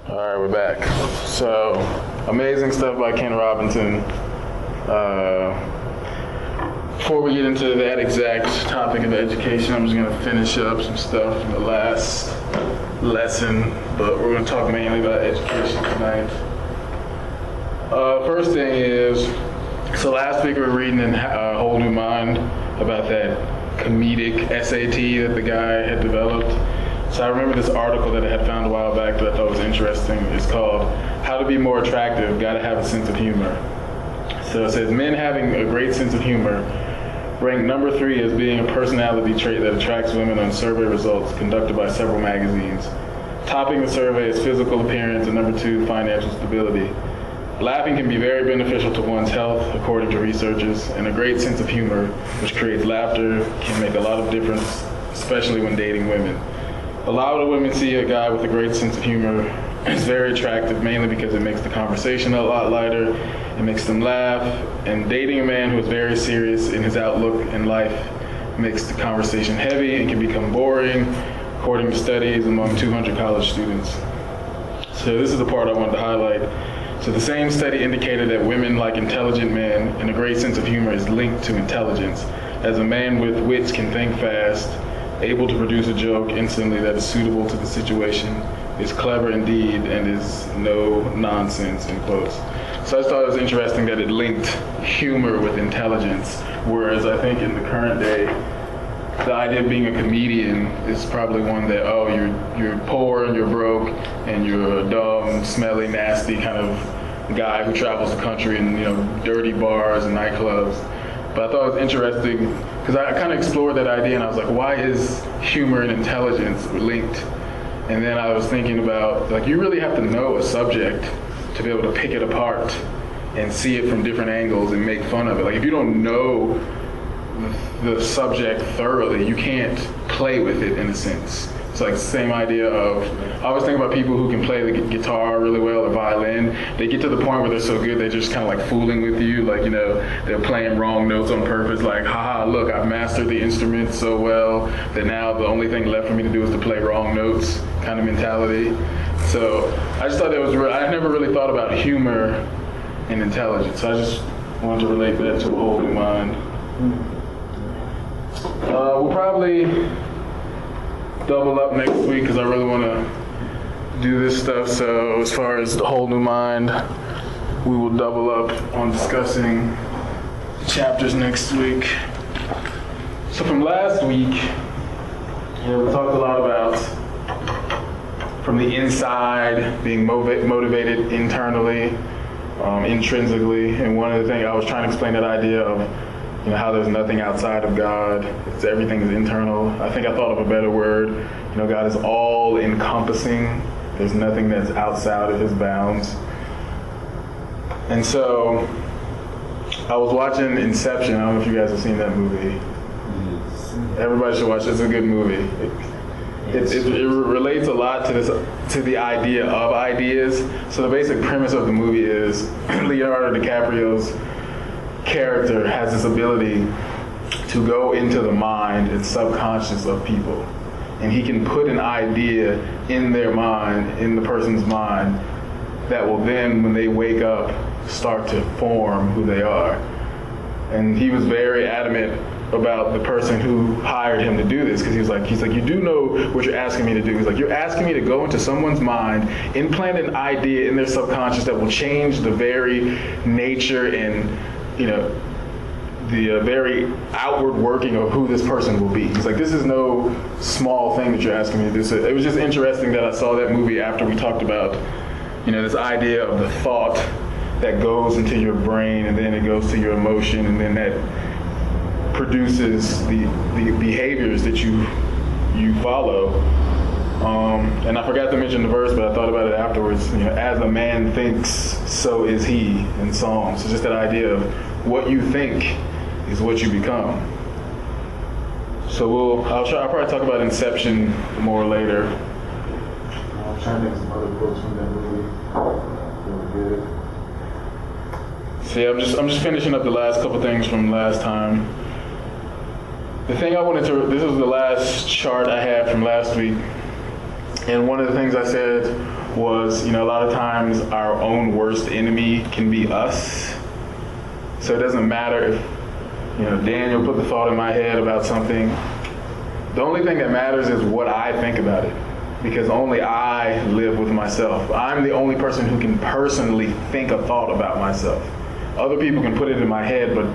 All right, we're back. So, amazing stuff by Ken Robinson. Before we get into that exact topic of education, I'm just going to finish up some stuff from the last lesson, but we're going to talk mainly about education tonight. First thing is, so last week we were reading in A Whole New Mind about that comedic SAT that the guy had developed. So I remember this article that I had found a while back that I thought was interesting. It's called How to Be More Attractive, Gotta Have a Sense of Humor. So it says, men having a great sense of humor ranked number 3 as being a personality trait that attracts women on survey results conducted by several magazines. Topping the survey is physical appearance and number 2, financial stability. Laughing can be very beneficial to one's health, according to researchers, and a great sense of humor, which creates laughter, can make a lot of difference, especially when dating women. A lot of women see a guy with a great sense of humor is very attractive, mainly because it makes the conversation a lot lighter, it makes them laugh, and dating a man who is very serious in his outlook in life makes the conversation heavy and can become boring, according to studies among 200 college students. So this is the part I wanted to highlight. So the same study indicated that women like intelligent men, and a great sense of humor is linked to intelligence, as a man with wits can think fast, able to produce a joke instantly that is suitable to the situation, is clever indeed, and is no nonsense, in quotes. So I just thought it was interesting that it linked humor with intelligence, whereas I think in the current day, the idea of being a comedian is probably one that, oh, you're poor and you're broke and you're a dumb, smelly, nasty kind of guy who travels the country in, dirty bars and nightclubs. But I thought it was interesting because I kind of explored that idea and I was like, why is humor and intelligence linked? And then I was thinking about, you really have to know a subject to be able to pick it apart and see it from different angles and make fun of it. If you don't know the subject thoroughly, you can't play with it in a sense. It's the same idea of, I always think about people who can play the guitar really well or violin. They get to the point where they're so good they're just kind of fooling with you, they're playing wrong notes on purpose, haha, look, I've mastered the instrument so well that now the only thing left for me to do is to play wrong notes kind of mentality. So I just thought I never really thought about humor and intelligence. So I just wanted to relate that to A Whole New Mind. We'll probably double up next week because I really want to do this stuff. So as far as The Whole New Mind, we will double up on discussing chapters next week. So from last week, we talked a lot about from the inside, being motivated internally, intrinsically. And one of the things I was trying to explain that idea of how there's nothing outside of God. Everything is internal. I think I thought of a better word. God is all encompassing. There's nothing that's outside of his bounds. And so I was watching Inception. I don't know if you guys have seen that movie. Everybody should watch it. It's a good movie. It relates a lot to the idea of ideas. So the basic premise of the movie is Leonardo DiCaprio's character has this ability to go into the mind and subconscious of people, and he can put an idea in their mind, in the person's mind, that will then, when they wake up, start to form who they are. And he was very adamant about the person who hired him to do this, because he's like, you do know what you're asking me to do. He's like, you're asking me to go into someone's mind, implant an idea in their subconscious that will change the very nature and the very outward working of who this person will be. He's like, this is no small thing that you're asking me to do. So it was just interesting that I saw that movie after we talked about, this idea of the thought that goes into your brain and then it goes to your emotion and then that produces the behaviors that you follow. And I forgot to mention the verse, but I thought about it afterwards. As a man thinks, so is he, in Psalms. So just that idea of what you think is what you become. So I'll probably talk about Inception more later. I'll try to make some other quotes from that movie. Really good. So yeah, I'm just finishing up the last couple things from last time. The thing I wanted to, this was the last chart I had from last week. And one of the things I said was, a lot of times our own worst enemy can be us. So it doesn't matter if, Daniel put the thought in my head about something. The only thing that matters is what I think about it, because only I live with myself. I'm the only person who can personally think a thought about myself. Other people can put it in my head, but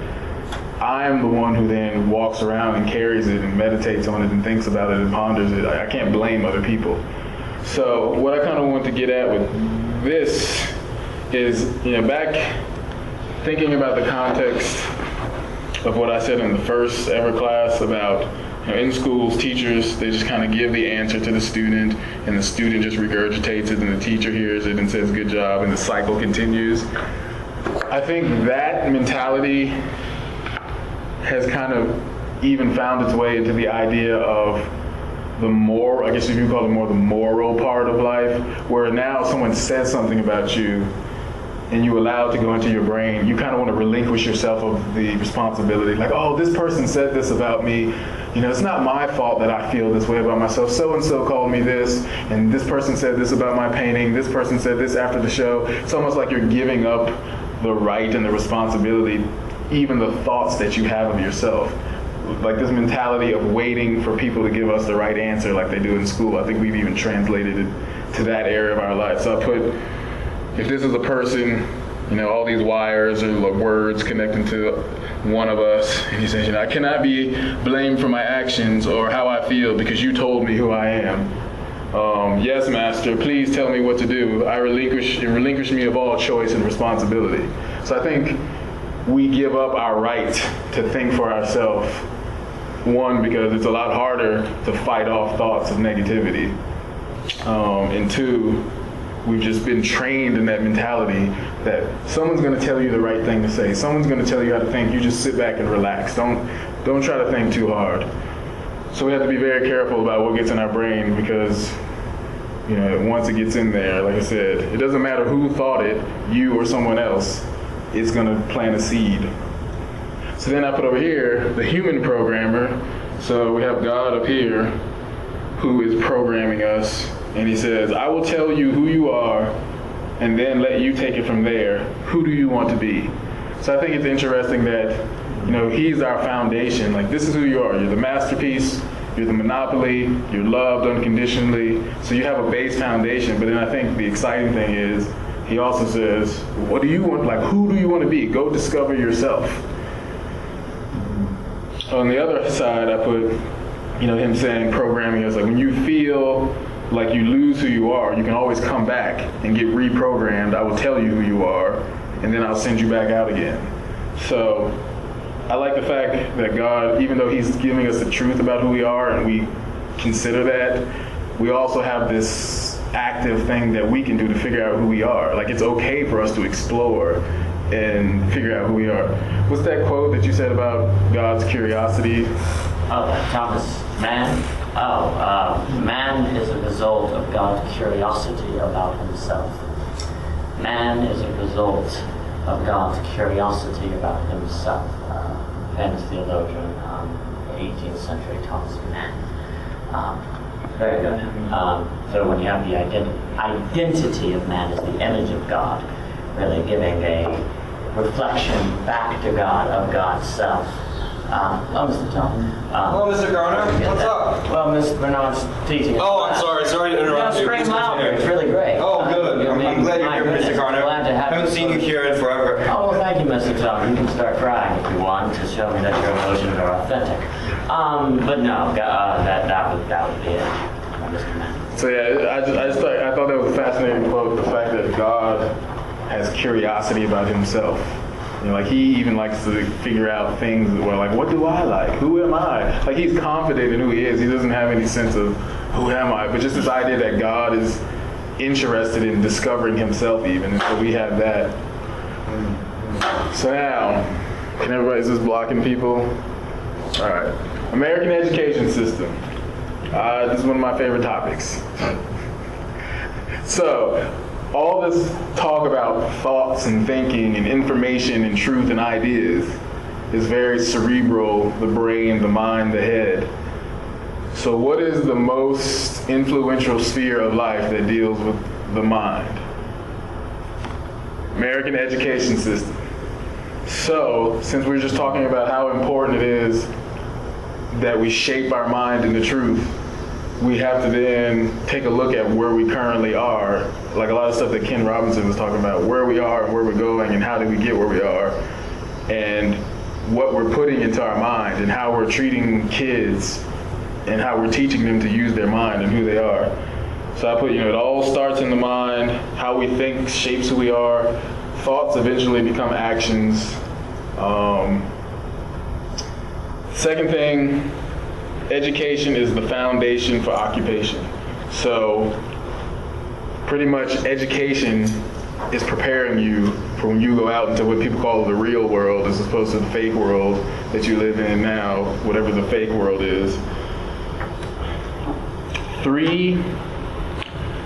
I'm the one who then walks around and carries it and meditates on it and thinks about it and ponders it. I can't blame other people. So what I kind of want to get at with this is, back thinking about the context of what I said in the first ever class about, in schools, teachers, they just kind of give the answer to the student, and the student just regurgitates it, and the teacher hears it and says, good job, and the cycle continues. I think that mentality has kind of even found its way into the idea of the moral, I guess if you call it more the moral part of life, where now someone says something about you, and you allow it to go into your brain, you kind of want to relinquish yourself of the responsibility. Like, oh, this person said this about me. It's not my fault that I feel this way about myself. So-and-so called me this, and this person said this about my painting. This person said this after the show. It's almost like you're giving up the right and the responsibility, even the thoughts that you have of yourself. Like this mentality of waiting for people to give us the right answer like they do in school. I think we've even translated it to that area of our life. So I put, if this is a person, all these wires or like words connecting to one of us, and he says, I cannot be blamed for my actions or how I feel because you told me who I am. Yes, master, please tell me what to do. I relinquish me of all choice and responsibility. So I think we give up our right to think for ourselves. One, because it's a lot harder to fight off thoughts of negativity. And two, we've just been trained in that mentality that someone's going to tell you the right thing to say. Someone's going to tell you how to think. You just sit back and relax. Don't try to think too hard. So we have to be very careful about what gets in our brain because, once it gets in there, like I said, it doesn't matter who thought it, you or someone else, it's going to plant a seed. So then I put over here the human programmer. So we have God up here who is programming us. And he says, I will tell you who you are and then let you take it from there. Who do you want to be? So I think it's interesting that, he's our foundation. Like, this is who you are. You're the masterpiece. You're the monopoly. You're loved unconditionally. So you have a base foundation. But then I think the exciting thing is he also says, what do you want? Like, who do you want to be? Go discover yourself. On the other side, I put, him saying programming is like when you feel like you lose who you are, you can always come back and get reprogrammed. I will tell you who you are, and then I'll send you back out again. So I like the fact that God, even though he's giving us the truth about who we are and we consider that, we also have this active thing that we can do to figure out who we are. Like, it's okay for us to explore and figure out who we are. What's that quote that you said about God's curiosity? Oh, Thomas Mann. Man is a result of God's curiosity about himself. Man is a result of God's curiosity about himself. Famous theologian, 18th century Thomas Mann. Very good. So when you have the identity of man as the image of God, really giving a reflection back to God of God's self. Hello, Mr. Tom. Hello, Mr. Garner. What's up? Well, Mr. Bernard's teaching. Oh, I'm sorry. Sorry to interrupt you. Scream louder. It's really great. Oh, good. I'm glad you're here, Mr. Garner. Glad to have I haven't seen you here in forever. Oh, well, thank you, Mr. Tom. You can start crying if you want to show me that your emotions are authentic. But no, that would be it, Mr. Mann. So yeah, I thought that was a fascinating quote. The fact that God has curiosity about himself. Like, he even likes to figure out things where, like, what do I like? Who am I? Like, he's confident in who he is. He doesn't have any sense of who am I, but just this idea that God is interested in discovering himself even. And so we have that. So now, can everybody, is this blocking people? All right. American education system. This is one of my favorite topics. So, all this talk about thoughts and thinking and information and truth and ideas is very cerebral, the brain, the mind, the head. So what is the most influential sphere of life that deals with the mind. American education system. So, since we were just talking about how important it is that we shape our mind into truth, we have to then take a look at where we currently are. Like a lot of stuff that Ken Robinson was talking about, where we are and where we're going and how did we get where we are, and what we're putting into our mind and how we're treating kids and how we're teaching them to use their mind and who they are. So I put, it all starts in the mind. How we think shapes who we are. Thoughts eventually become actions. Second thing, education is the foundation for occupation. So pretty much education is preparing you for when you go out into what people call the real world as opposed to the fake world that you live in now, whatever the fake world is. 3,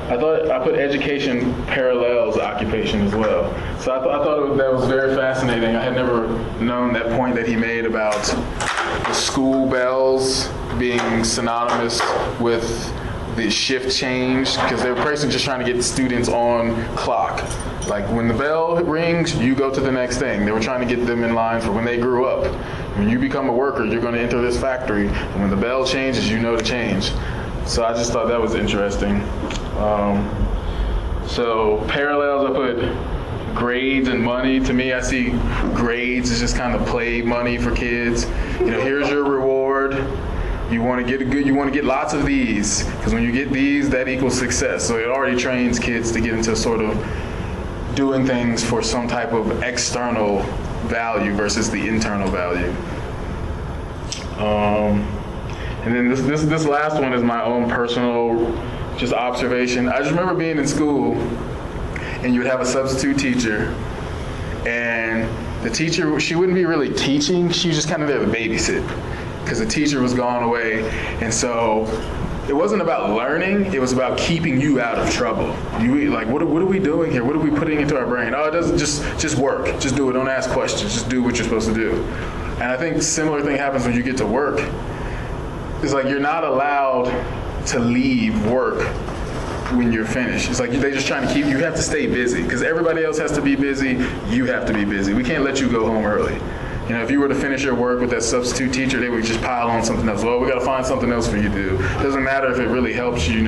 I thought I put education parallels occupation as well. So I thought that was very fascinating. I had never known that point that he made about the school bells being synonymous with the shift change, because they were basically just trying to get students on clock. Like when the bell rings, you go to the next thing. They were trying to get them in line for when they grew up. When you become a worker, you're going to enter this factory, and when the bell changes, you know to change. So I just thought that was interesting. So parallels, I put grades and money. To me, I see grades as just kind of play money for kids. Here's your reward. You want to get lots of these, because when you get these, that equals success. So it already trains kids to get into sort of doing things for some type of external value versus the internal value. And then this last one is my own personal just observation. I just remember being in school, and you would have a substitute teacher, and the teacher, she wouldn't be really teaching, she was just kind of there to babysit, because the teacher was gone away. And so it wasn't about learning, it was about keeping you out of trouble. What are we doing here? What are we putting into our brain? Oh, it doesn't, just work. Just do it. Don't ask questions. Just do what you're supposed to do. And I think similar thing happens when you get to work. It's like you're not allowed to leave work when you're finished. It's like they're just trying to keep, you have to stay busy, because everybody else has to be busy, you have to be busy. We can't let you go home early. If you were to finish your work with that substitute teacher, they would just pile on something else. Well, we got to find something else for you to do. It doesn't matter if it really helps you,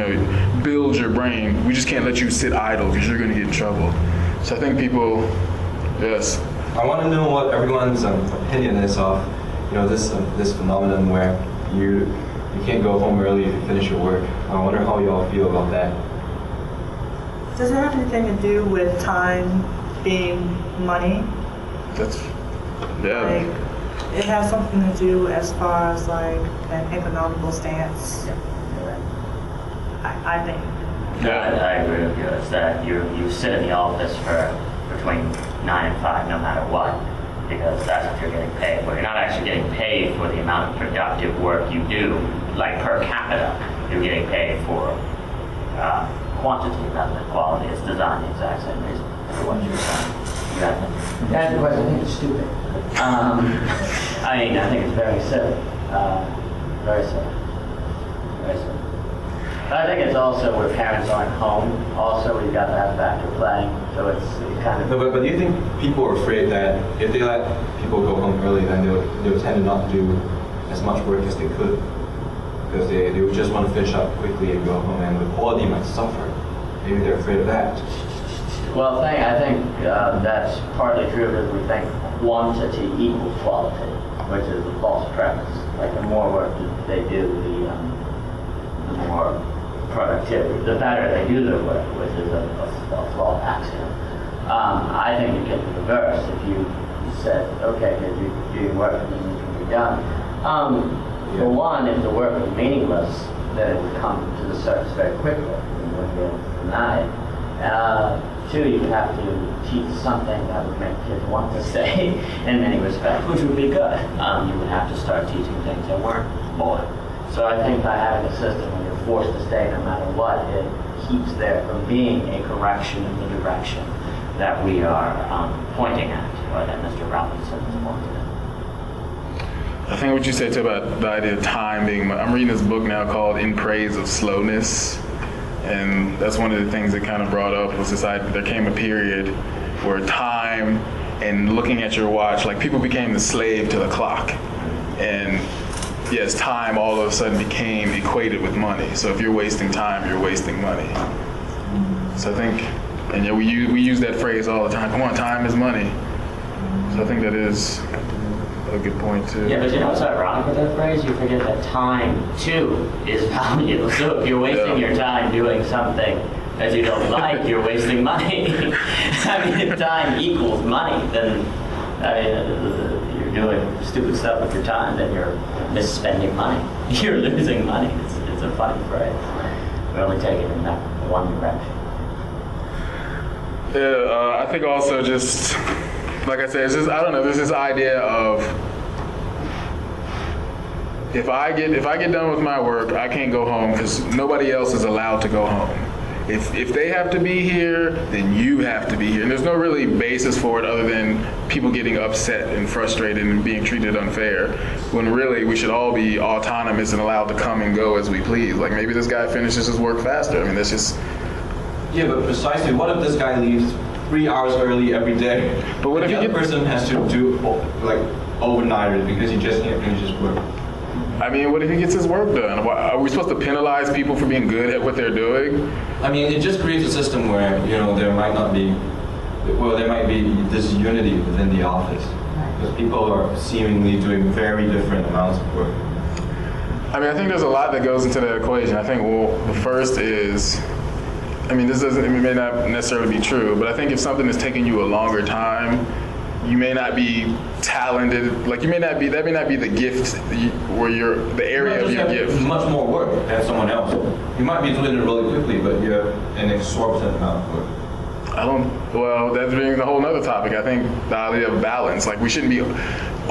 build your brain. We just can't let you sit idle, because you're going to get in trouble. So I think people, yes. I want to know what everyone's opinion is of, this phenomenon where you can't go home early if you finish your work. I wonder how you all feel about that. Does it have anything to do with time being money? Yeah. It has something to do as far as an economical stance. I think. Yeah, I agree with you. It's that you sit in the office for between 9 and 5 no matter what, because that's what you're getting paid for. You're not actually getting paid for the amount of productive work you do, like per capita. You're getting paid for quantity rather than quality. It's designed the exact same reason for what you're saying. That's the question. I think it's stupid. I think it's very silly. Very silly. Very silly. I think it's also where parents aren't home. Also, we've got that factor playing. So it's kind of. No, but do you think people are afraid that if they let people go home early, then they'll tend to not do as much work as they could, because they would just want to finish up quickly and go home, and the quality might suffer. Maybe they're afraid of that. Well, I think that's partly true because we think quantity equals quality, which is a false premise. Like the more work they do, the more productivity, the better they do their work, which is a flawed axiom. I think you get the reverse if you said, okay, you do your work and then you can be done. For one, if the work was meaningless, then it would come to the surface very quickly. You wouldn't be able to deny it. 2, you would have to teach something that would make kids want to stay in many respects, which would be good. You would have to start teaching things that weren't boring. So I think by having a system where you're forced to stay no matter what, it keeps there from being a correction in the direction that we are pointing at, or that Mr. Robinson is pointing at. I think what you said too about the idea of time being, I'm reading this book now called In Praise of Slowness. And that's one of the things that kind of brought up was this idea, there came a period where time and looking at your watch, like people became the slave to the clock. And yes, time all of a sudden became equated with money. So if you're wasting time, you're wasting money. So I think, and yeah, we use that phrase all the time. Come on, time is money. So I think that is a good point too. Yeah, but you know what's ironic with that phrase? You forget that time too is value. So if you're wasting your time doing something that you don't like, you're wasting money. I mean, if time equals money, then you're doing stupid stuff with your time, then you're misspending money. You're losing money. It's a funny phrase. We only take it in that one direction. Yeah, I think also just, like I said, it's just, I don't know, there's this idea of if I get done with my work, I can't go home because nobody else is allowed to go home. If they have to be here, then you have to be here. And there's no really basis for it other than people getting upset and frustrated and being treated unfair, when really we should all be autonomous and allowed to come and go as we please. Like maybe this guy finishes his work faster. I mean, that's just... Yeah, but precisely, what if this guy leaves 3 hours early every day? But what if the other person has to do like overnighters because he just can't finish his work? I mean, what if he gets his work done? Are we supposed to penalize people for being good at what they're doing? I mean, it just creates a system where, there might be disunity within the office. Because people are seemingly doing very different amounts of work. I mean, I think there's a lot that goes into that equation. I think, well, the first is, I mean, it may not necessarily be true, but I think if something is taking you a longer time, you may not be talented, like that may not be the gift where the area of your gift. Much more work than someone else. You might be doing it really quickly, but you have an exorbitant amount of work. Well, that brings a whole nother topic. I think the idea of balance, like we shouldn't be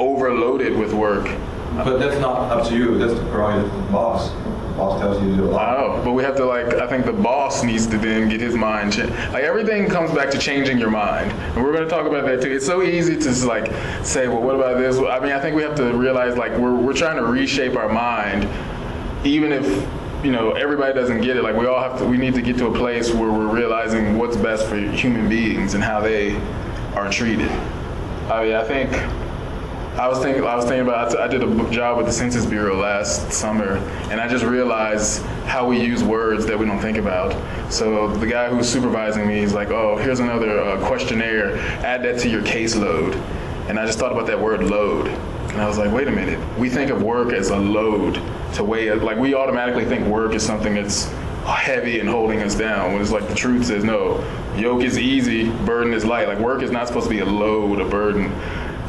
overloaded with work. But that's not up to you, that's the prerogative of the boss. The boss tells you to do a lot. I know, but we have to I think the boss needs to then get his mind changed. Like everything comes back to changing your mind. And we're going to talk about that too. It's so easy to just say, well, what about this? I mean, I think we have to realize we're trying to reshape our mind, even if, everybody doesn't get it. Like we need to get to a place where we're realizing what's best for human beings and how they are treated. I mean, I was thinking about, I did a job with the Census Bureau last summer, and I just realized how we use words that we don't think about. So the guy who's supervising me is like, oh, here's another questionnaire, add that to your caseload. And I just thought about that word load. And I was like, wait a minute, we think of work as a load to weigh it. Like we automatically think work is something that's heavy and holding us down, when it's like the truth says, no, yoke is easy, burden is light. Like work is not supposed to be a load, a burden.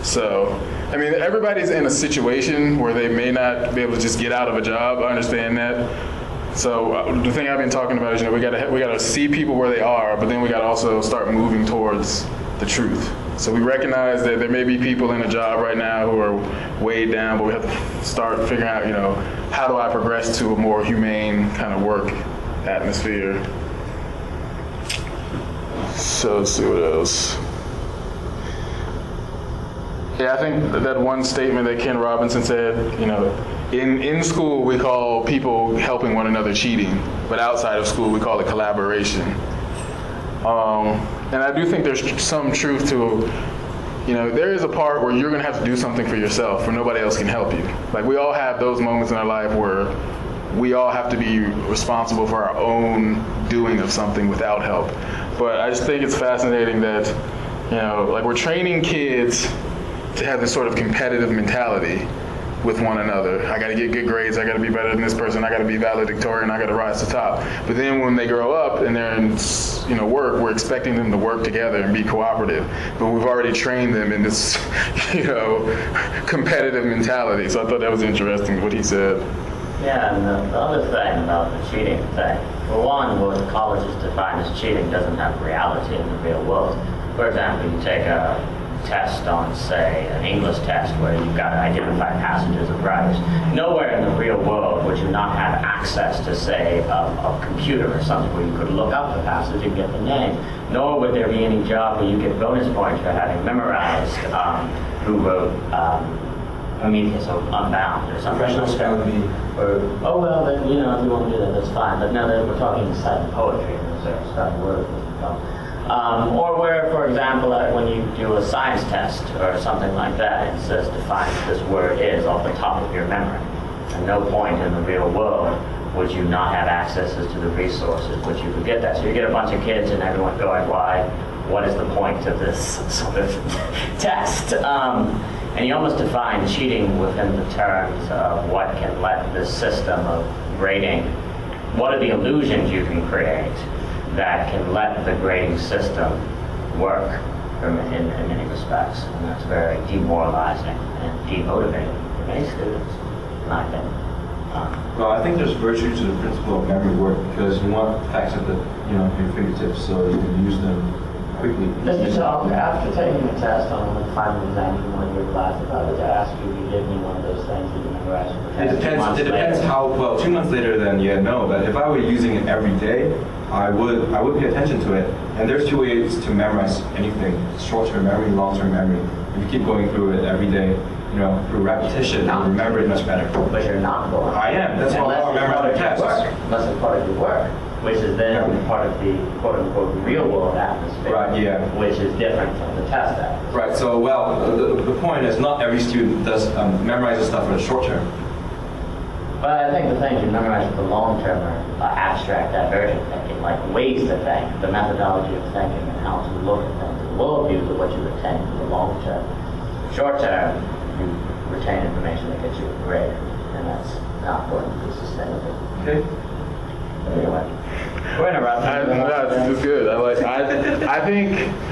So, I mean, everybody's in a situation where they may not be able to just get out of a job. I understand that. So the thing I've been talking about is, we gotta see people where they are, but then we gotta also start moving towards the truth. So we recognize that there may be people in a job right now who are weighed down, but we have to start figuring out, how do I progress to a more humane kind of work atmosphere? So let's see what else. Yeah, I think that one statement that Ken Robinson said, in school we call people helping one another cheating, but outside of school we call it collaboration. And I do think there's some truth to, there is a part where you're going to have to do something for yourself, where nobody else can help you. Like we all have those moments in our life where we all have to be responsible for our own doing of something without help. But I just think it's fascinating that, we're training kids to have this sort of competitive mentality with one another. I gotta get good grades, I gotta be better than this person, I gotta be valedictorian, I gotta rise to the top. But then when they grow up and they're in work, we're expecting them to work together and be cooperative. But we've already trained them in this, competitive mentality. So I thought that was interesting what he said. Yeah, and the other thing about the cheating thing, for one, what colleges define as cheating doesn't have reality in the real world. For example, you take a test on, say, an English test where you've got to identify passages of writers. Nowhere in the real world would you not have access to, say, a computer or something where you could look up the passage and get the name. Nor would there be any job where you get bonus points for having memorized who wrote Prometheus or Unbound or something. Professional spell would be, Or, oh well, then, you know, if you want to do that, that's fine. But no, we're talking inside the poetry, and there's a study word. Or where, for example, when you do a science test or something like that, it says define what this word is off the top of your memory. At no point in the real world would you not have accesses to the resources, which you could get that. So you get a bunch of kids and everyone going, why? What is the point of this sort of test? And you almost define cheating within the terms of what can let this system of grading, what are the illusions you can create that can let the grading system work in many respects. And that's very demoralizing and demotivating for many students, in my opinion. well, I think there's virtue to the principle of memory work because you want facts at your fingertips so you can use them quickly. So after taking the test on the final exam, you want your class, if I were to ask you to give me one of those things that you memorize for the test, It depends how well. 2 months later, then yeah, no. But if I were using it every day, I would pay attention to it. And there's 2 ways to memorize anything: short-term memory, long-term memory. If you keep going through it every day, through repetition, you remember it much better. But you're not going. I am. That's why I remember the test. Unless it's part of your work, which is then part of the quote-unquote real-world atmosphere. Right, yeah. Which is different from the test atmosphere. Right. So, well, the point is, not every student does memorizes stuff for the short term. But I think the things you memorize for the long term are abstract, divergent thinking, like ways to think, the methodology of thinking, and how to look at things, the worldviews of what you retain for the long term. Short term, you retain information that gets you a grade, and that's not going to be sustainable. Okay. Anyway, we're interrupting. That's good. I think,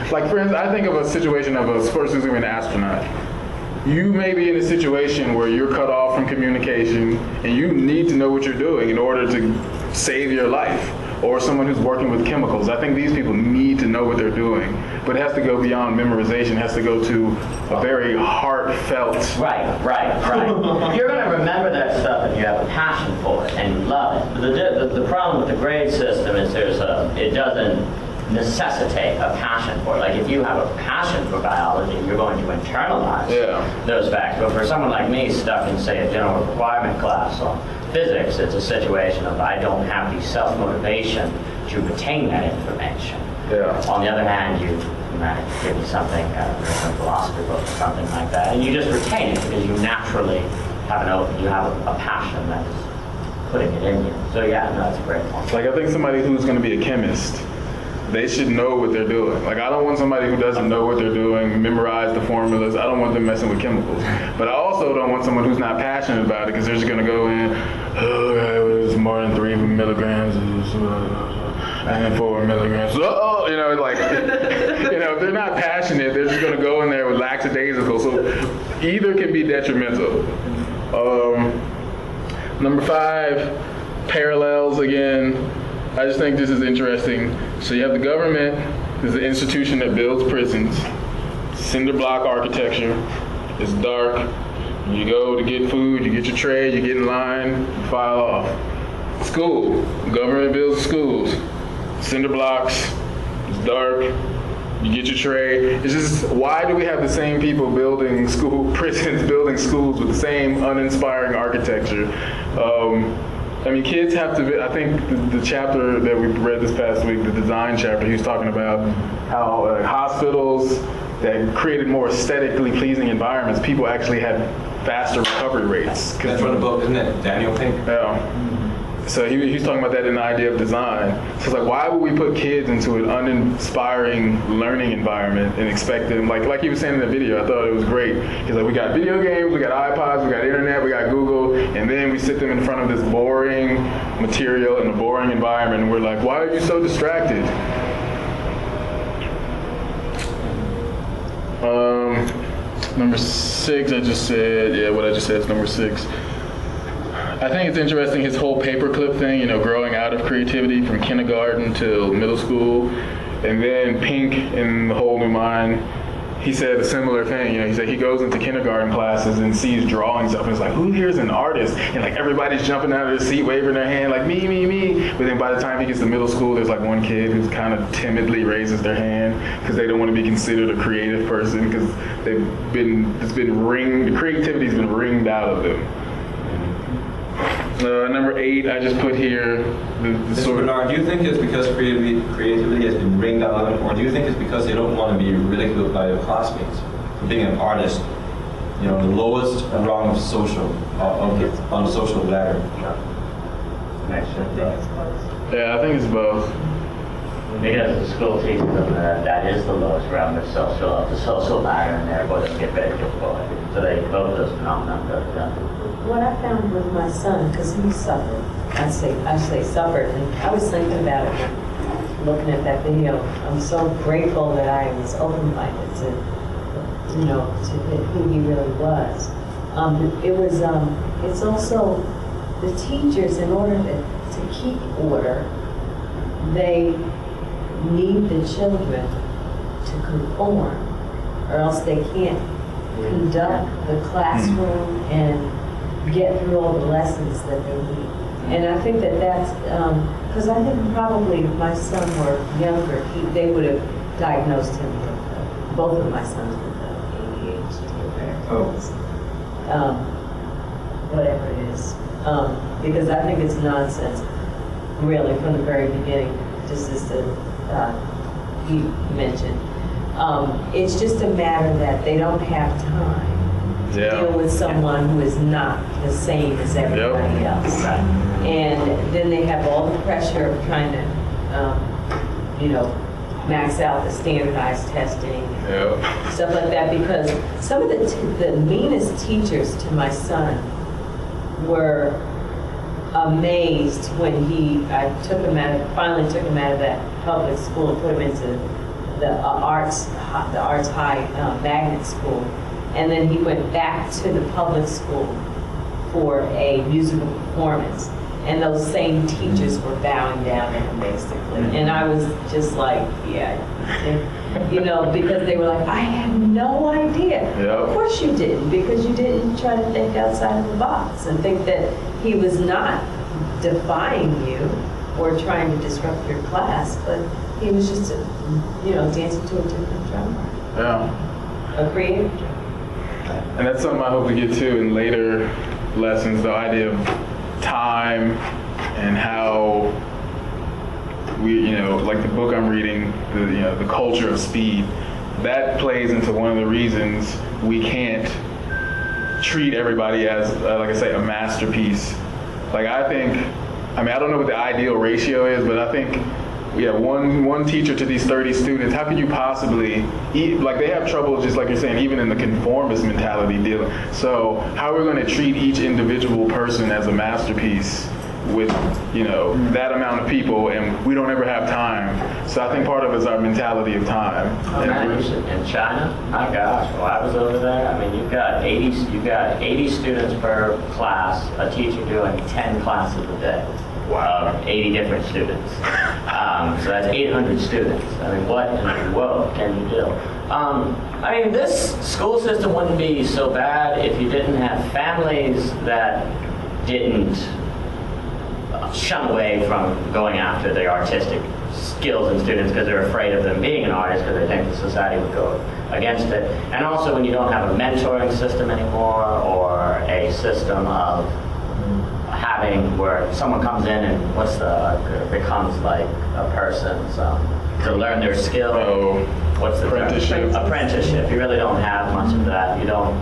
like for instance, I think of a situation of a person who's an astronaut. You may be in a situation where you're cut off from communication and you need to know what you're doing in order to save your life. Or someone who's working with chemicals. I think these people need to know what they're doing. But it has to go beyond memorization. It has to go to a very heartfelt. Right. You're going to remember that stuff if you have a passion for it and you love it. But the problem with the grade system is it doesn't necessitate a passion for it. Like if you have a passion for biology, you're going to internalize those facts. But for someone like me stuck in, say, a general requirement class on physics, it's a situation of I don't have the self-motivation to retain that information. Yeah. On the other hand, you might give me something, some philosophy book or something like that, and you just retain it because you naturally have a passion that is putting it in you. So yeah, no, that's a great point. Like I think somebody who's going to be a chemist, they should know what they're doing. Like I don't want somebody who doesn't know what they're doing, memorize the formulas. I don't want them messing with chemicals. But I also don't want someone who's not passionate about it because they're just going to go in, it's more than 3 milligrams and 4 milligrams. If they're not passionate, they're just going to go in there with lackadaisical. So either can be detrimental. Number 5, parallels again. I just think this is interesting. So you have the government, is an institution that builds prisons, cinder block architecture, it's dark, you go to get food, you get your tray, you get in line, you file off. School, government builds schools, cinder blocks, it's dark, you get your tray. It's just, why do we have the same people building prisons, building schools with the same uninspiring architecture? Kids have to, I think the chapter that we read this past week, the design chapter, he was talking about how hospitals that created more aesthetically pleasing environments, people actually had faster recovery rates. That's from the book, isn't it? Daniel Pink? Yeah. So he's talking about that in the idea of design. So it's like, why would we put kids into an uninspiring learning environment and expect them, like he was saying in the video, I thought it was great. He's like, we got video games, we got iPods, we got internet, we got Google, and then we sit them in front of this boring material in a boring environment, and we're like, why are you so distracted? Number 6, I just said, what I just said is number 6. I think it's interesting, his whole paperclip thing, growing out of creativity from kindergarten till middle school. And then Pink in The Whole New Mind, he said a similar thing. He said he goes into kindergarten classes and sees drawings up and it's like, who here's an artist? And like everybody's jumping out of their seat, waving their hand like me, me, me. But then by the time he gets to middle school, there's like one kid who's kind of timidly raises their hand because they don't want to be considered a creative person because the creativity's been wringed out of them. Number 8, I just put here the sort of. Bernard, do you think it's because creativity has been wringed out of them, or do you think it's because they don't want to be ridiculed by their classmates for being an artist? The lowest rung of social on the social ladder. Yeah, I think it's both. Because the school teaches them that is the lowest rung of the social ladder, and therefore they get ridiculed for it. So they both those phenomena go together. What I found with my son, because he suffered, I say suffered, and I was thinking about it, looking at that video. I'm so grateful that I was open-minded to who he really was. It's also the teachers, in order to keep order, they need the children to conform, or else they can't conduct the classroom and get through all the lessons that they need. And I think that's, because I think probably if my son were younger, they would have diagnosed him with, both of my sons with ADHD or whatever it is. Because I think it's nonsense, really, from the very beginning, just as you mentioned. It's just a matter that they don't have time to deal with someone who is not the same as everybody else. And then they have all the pressure of trying to, max out the standardized testing, stuff like that, because some of the meanest teachers to my son were amazed when I finally took him out of that public school and put him into the arts high magnet school, and then he went back to the public school for a musical performance, and those same teachers were bowing down to him basically, and I was just like, because they were like, I had no idea. Of course you didn't, because you didn't try to think outside of the box and think that he was not defying you or trying to disrupt your class, but he was just, dancing to a different drummer. A creative drummer. And that's something I hope to get to in later lessons, the idea of time and how we, like the book I'm reading, the culture of speed, that plays into one of the reasons we can't treat everybody as, like I say, a masterpiece. Like I don't know what the ideal ratio is, but I think one teacher to these 30 students, how could you possibly, they have trouble, just like you're saying, even in the conformist mentality dealing. So how are we going to treat each individual person as a masterpiece with, that amount of people, and we don't ever have time. So I think part of it is our mentality of time. In China, my gosh, while I was over there, you've got 80 students per class, a teacher doing 10 classes a day. Wow. 80 different students. So that's 800 students. What in the world can you do? This school system wouldn't be so bad if you didn't have families that didn't shun away from going after the artistic skills in students because they're afraid of them being an artist because they think the society would go against it. And also when you don't have a mentoring system anymore, or a system of having where someone comes in and becomes like a person to learn their skill. What's the apprenticeship? Apprenticeship. You really don't have much of that. You don't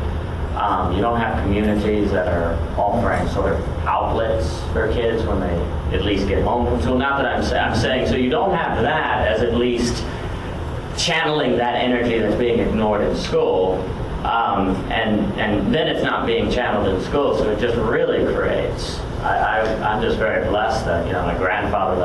have communities that are offering sort of outlets for kids when they at least get home from school. Not that I'm saying, so you don't have that as at least channeling that energy that's being ignored in school. And then it's not being channeled in school, so it just really creates. I'm just very blessed that my grandfather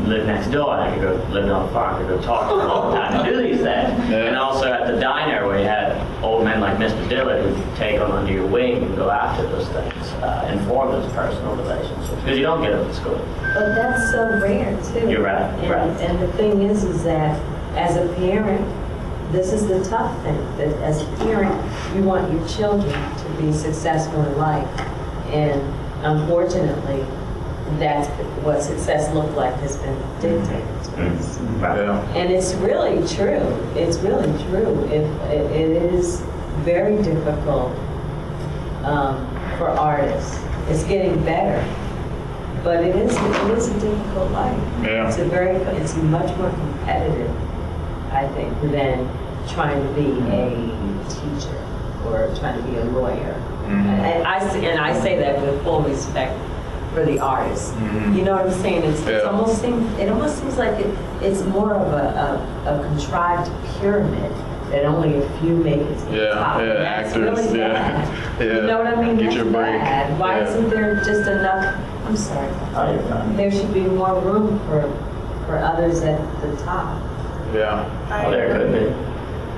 lived next door, and I could go live on the farm, I could go talk to him all the time to do these things. Yeah. And also at the diner, we had old men like Mr. Dillard who take them under your wing and go after those things and form those personal relationships, because you don't get them in school. But that's so rare too. You're right. And the thing is that as a parent, this is the tough thing, that as a parent, you want your children to be successful in life. And unfortunately, that's what success looked like has been dictated to us. Yeah. And it's really true. It's really true. It is very difficult for artists. It's getting better, but it is a difficult life. Yeah. It's much more competitive, I think, than trying to be a teacher or trying to be a lawyer. And I say that with full respect for the artists. You know what I'm saying? It almost seems like it's more of a contrived pyramid that only a few make it to the top. Yeah, That's actors, really yeah. bad. Yeah. You know what I mean? Get That's your break. bad. Why Yeah. isn't there just enough? I'm sorry. Oh, you're fine. There should be more room for others at the top. Yeah. Well, there could be.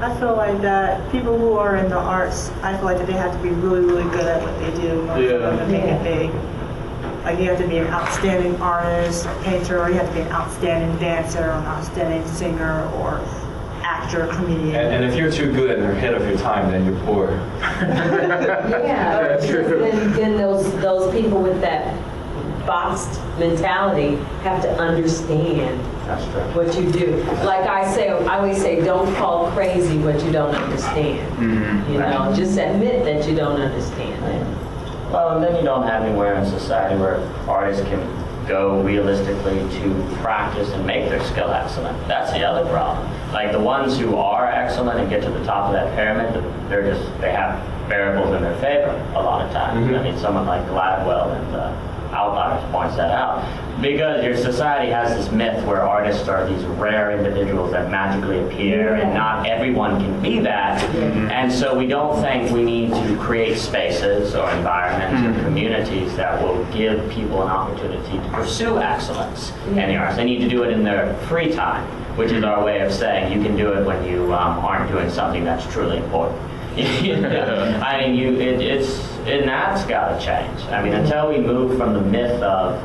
I feel like that people who are in the arts, I feel like that they have to be really, really good at what they do in order for them to make it big. Like you have to be an outstanding artist, or painter, or you have to be an outstanding dancer, or an outstanding singer, or actor, comedian. And if you're too good and ahead of your time, then you're poor. Yeah, then those people with that boxed mentality have to understand That's true. what you do. Like I always say, don't call crazy what you don't understand. You know, just admit that you don't understand it. Well, and then you don't have anywhere in society where artists can go realistically to practice and make their skill excellent. That's the other problem. Like the ones who are excellent and get to the top of that pyramid, they have variables in their favor a lot of times. I mean, someone like Gladwell and Outliers points that out. Because your society has this myth where artists are these rare individuals that magically appear, and not everyone can be that. And so we don't think we need to create spaces or environments or communities that will give people an opportunity to pursue excellence in the arts. They need to do it in their free time, which is our way of saying you can do it when you aren't doing something that's truly important. I mean, and that's got to change. I mean, until we move from the myth of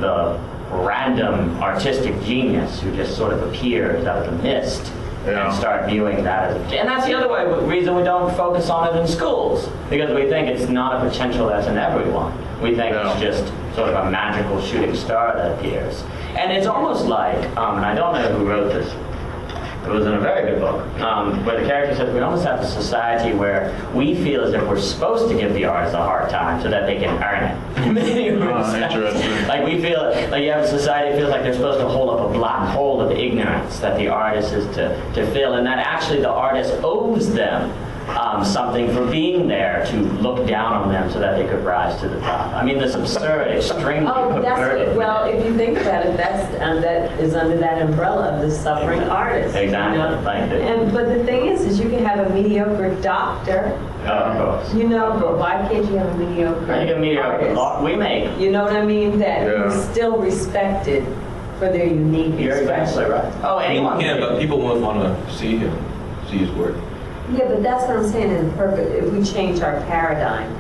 the random artistic genius who just sort of appears out of the mist and start viewing that as and that's the other reason we don't focus on it in schools, because we think it's not a potential that's in everyone. We think it's just sort of a magical shooting star that appears. And it's almost like, and I don't know who wrote this, it was in a very good book, where the character says we almost have a society where we feel as if we're supposed to give the artist a hard time so that they can earn it. Interesting. Like we feel, like you have a society that feels like they're supposed to hold up a black hole of ignorance that the artist is to fill, and that actually the artist owes them something for being there to look down on them so that they could rise to the top. I mean, this absurd, extremely perverted. Well, if you think about it, that is under that umbrella of the suffering artist. Exactly. You know? But the thing is you can have a mediocre doctor. Of course. You know, but why can't you have a mediocre I think a mediocre artist? we make. You know what I mean? That is still respected for their unique You're exactly expression. right. Oh, anyone Yeah, but people won't want to see his work. Yeah, but that's what I'm saying. If we change our paradigm,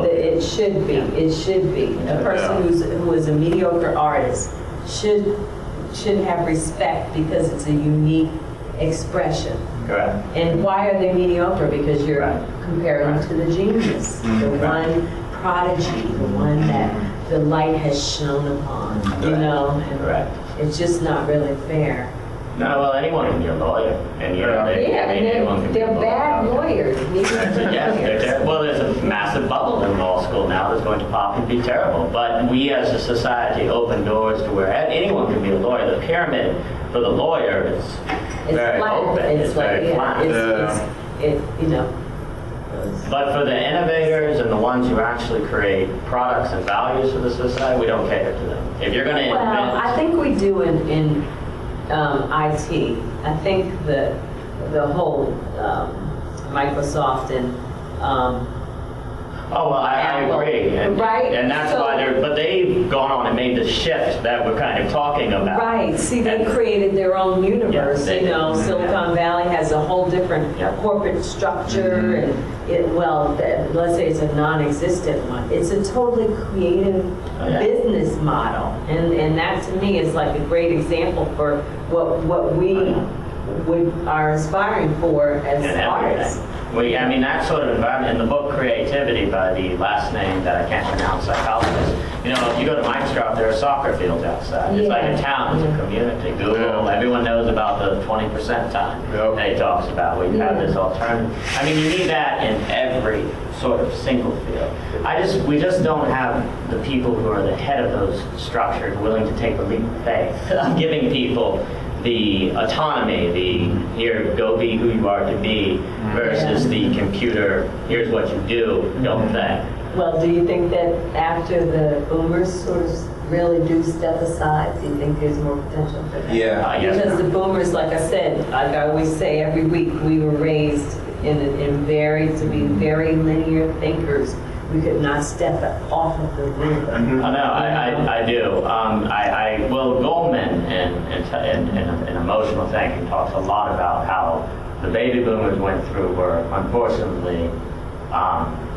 it should be. It should be a person who is a mediocre artist should have respect because it's a unique expression. Correct. And why are they mediocre? Because you're comparing them to the genius, the one prodigy, the one that the light has shone upon. You know, and Correct. it's just not really fair. No, well, anyone can be a lawyer, and anyone can be a they're lawyer. bad lawyers. Yes, they're terrible. Well, there's a massive bubble in law school now that's going to pop and be terrible. But we as a society open doors to where anyone can be a lawyer. The pyramid for the lawyer is very open. It's very flat. You know. But for the innovators and the ones who actually create products and values for the society, we don't cater to them. If you're going to invent... Well, I think we do in IT. I think the whole Microsoft and oh, well, I agree. And, right? And that's why but they've gone on and made the shift that we're kind of talking about. Right. See, they created their own universe. Yeah, you know, Silicon Valley has a whole different corporate structure, and let's say it's a non-existent one. It's a totally creative business model, and that to me is like a great example for what we are aspiring for as And artists. everything. I mean, that sort of environment, in the book Creativity by the last name that I can't pronounce, psychologist, you know, if you go to Mike's Drop, there are soccer fields outside. It's like a town, it's a community. Google, everyone knows about the 20% time that he talks about. We have this alternative. I mean, you need that in every sort of single field. We just don't have the people who are the head of those structures willing to take the leap of faith of giving people the autonomy, here, go be who you are to be, versus the computer, here's what you do, don't think. Well, do you think that after the boomers sort of really do step aside, do you think there's more potential for that? Yeah. Because the boomers, like I said, like I always say every week, we were raised to be very linear thinkers. We could not step off of the roof. I know, I do. Will Goldman in Emotional Thinking talks a lot about how the baby boomers went through were unfortunately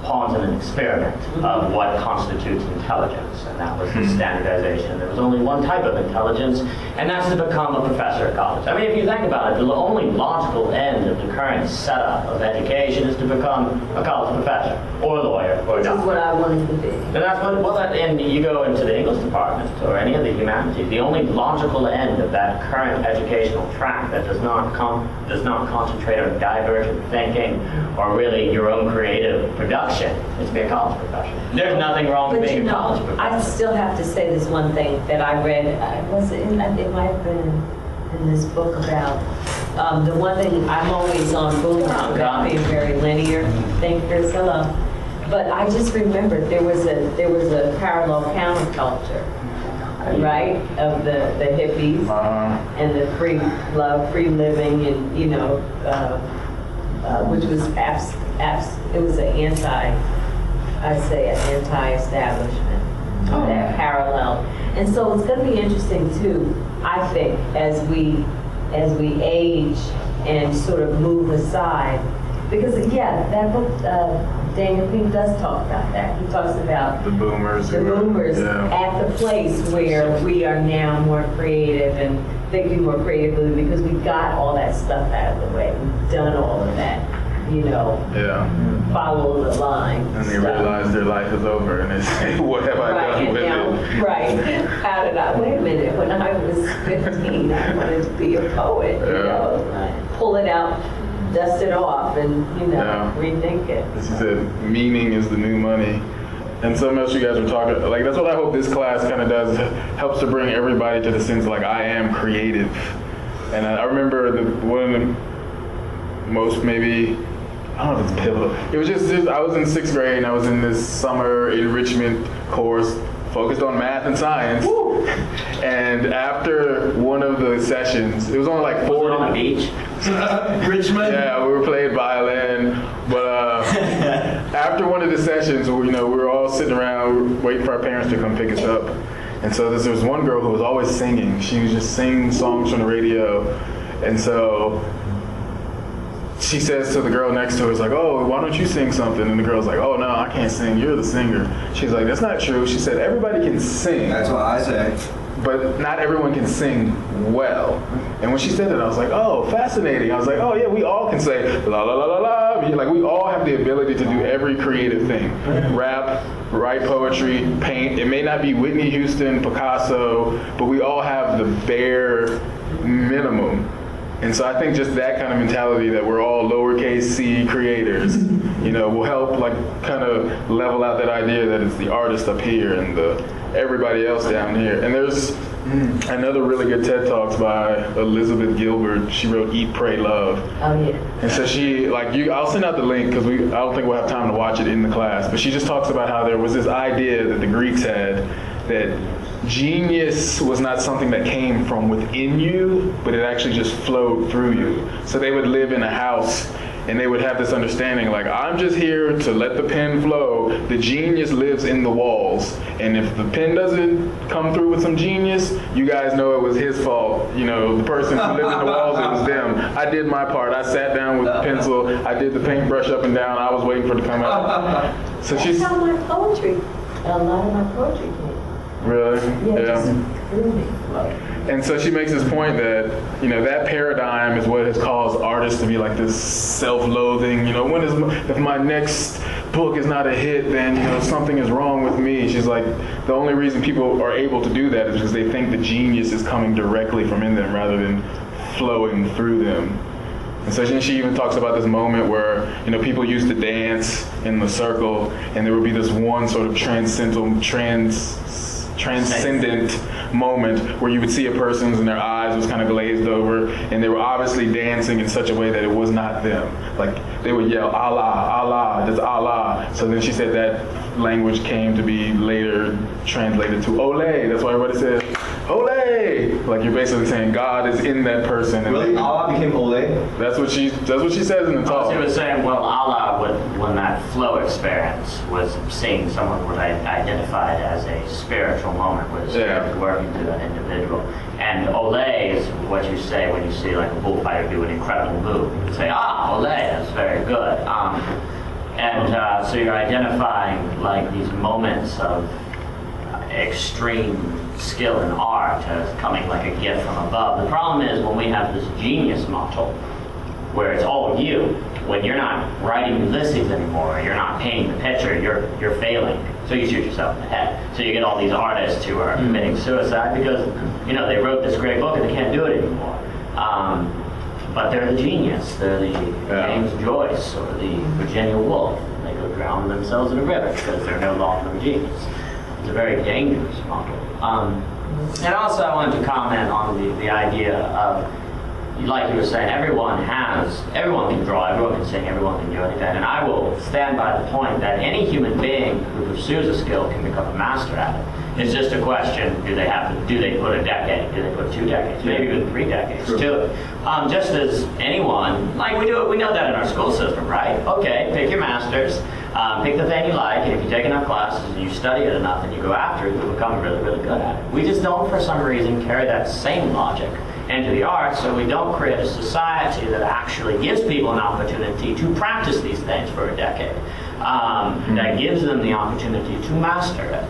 pawns in an experiment of what constitutes intelligence, and that was the standardization. There was only one type of intelligence, and that's to become a professor at college. I mean, if you think about it, the only logical end of the current setup of education is to become a college professor, or a lawyer, or a Which is what doctor. I wanted to be. And that's and you go into the English department or any of the humanities, the only logical end of that current educational track that does not concentrate on divergent thinking or really your own creative production is to be a college professor. There's nothing wrong with But being you a college know, professor. I still have to say this one thing that I read. It might have been in this book about the one thing I'm always on boom about being very linear thinkers. Hello. But I just remembered there was a parallel counterculture, right, of the hippies and the free love, free living, and which was it was an anti-establishment, that parallel. And so it's going to be interesting too, I think, as we age and sort of move aside, because that book, Daniel Pink does talk about that. He talks about The boomers. at the place where we are now more creative and thinking more creatively because we got all that stuff out of the way. We've done all of that, follow the line. And they realize their life is over, and they say, "What have I done with it?" Right. How did I? Wait a minute. When I was 15, I wanted to be a poet. Pull it out, dust it off, and rethink it. As you said, meaning is the new money. And something else you guys were talking, like that's what I hope this class kind of does, helps to bring everybody to the sense like I am creative. And I remember one of the most maybe, I don't know if it's pivotal. It was just I was in 6th grade and I was in this summer enrichment course focused on math and science. Woo! And after one of the sessions, it was only like 4. Was it on the beach? Richmond? Yeah, we were playing violin, but after one of the sessions, we were all sitting around waiting for our parents to come pick us up. And so there was one girl who was always singing. She was just singing songs from the radio. And so she says to the girl next to her, "Is like, oh, why don't you sing something?" And the girl's like, "Oh, no, I can't sing. You're the singer." She's like, "That's not true." She said, "Everybody can sing. That's what I say. But not everyone can sing well." And when she said that, I was like, oh, fascinating. I was like, oh yeah, we all can say la la la la la. Like we all have the ability to do every creative thing. Rap, write poetry, paint. It may not be Whitney Houston, Picasso, but we all have the bare minimum. And so I think just that kind of mentality that we're all lowercase c creators, will help like kind of level out that idea that it's the artist up here and the everybody else down here. And there's another really good TED Talks by Elizabeth Gilbert. She wrote Eat, Pray, Love. Oh yeah. And so she, I'll send out the link because I don't think we'll have time to watch it in the class, but she just talks about how there was this idea that the Greeks had that genius was not something that came from within you, but it actually just flowed through you. So they would live in a house and they would have this understanding like, I'm just here to let the pen flow. The genius lives in the walls. And if the pen doesn't come through with some genius, you guys know it was his fault. The person who lived in the walls, it was them. I did my part. I sat down with the pencil. I did the paintbrush up and down. I was waiting for it to come out. So she's... That's how my poetry, a lot of my poetry came. Really? Yeah. Just through me. And so she makes this point that, that paradigm is what has caused artists to be like this self-loathing, if my next book is not a hit, then, something is wrong with me. She's like, the only reason people are able to do that is because they think the genius is coming directly from in them rather than flowing through them. And so then she even talks about this moment where, people used to dance in the circle, and there would be this one sort of transcendent moment where you would see a person's and their eyes was kind of glazed over, and they were obviously dancing in such a way that it was not them. Like they would yell, Allah, Allah, that's Allah. So then she said that language came to be later translated to Ole. That's why everybody says, Ole! Like you're basically saying God is in that person. And Really? Allah became Ole? That's what she says in the talk. She was saying, well, Allah, when that flow experience was seeing someone what I identified as a spiritual moment, was working to an individual. And Ole is what you say when you see like a bullfighter do an incredible move. You say, Ole, that's very good. So you're identifying like these moments of extreme skill in art as coming like a gift from above. The problem is when we have this genius model where it's all you, when you're not writing Ulysses anymore, you're not painting the picture, you're failing. So you shoot yourself in the head. So you get all these artists who are committing suicide because, they wrote this great book and they can't do it anymore. But they're the genius. They're the James Joyce or the Virginia Woolf. They go drown themselves in a river because they're no longer a genius. It's a very dangerous model. And also I wanted to comment on the idea of, like you were saying, everyone can draw, everyone can sing, everyone can do anything. And I will stand by the point that any human being who pursues a skill can become a master at it. It's just a question, do they put a decade, do they put 2 decades, maybe even 3 decades to it. Just as anyone, like we know that in our school system, right? Okay, pick your masters, pick the thing you like, and if you take enough classes and you study it enough and you go after it, you'll become really, really good at it. We just don't, for some reason, carry that same logic into the arts, so we don't create a society that actually gives people an opportunity to practice these things for a decade, that gives them the opportunity to master it.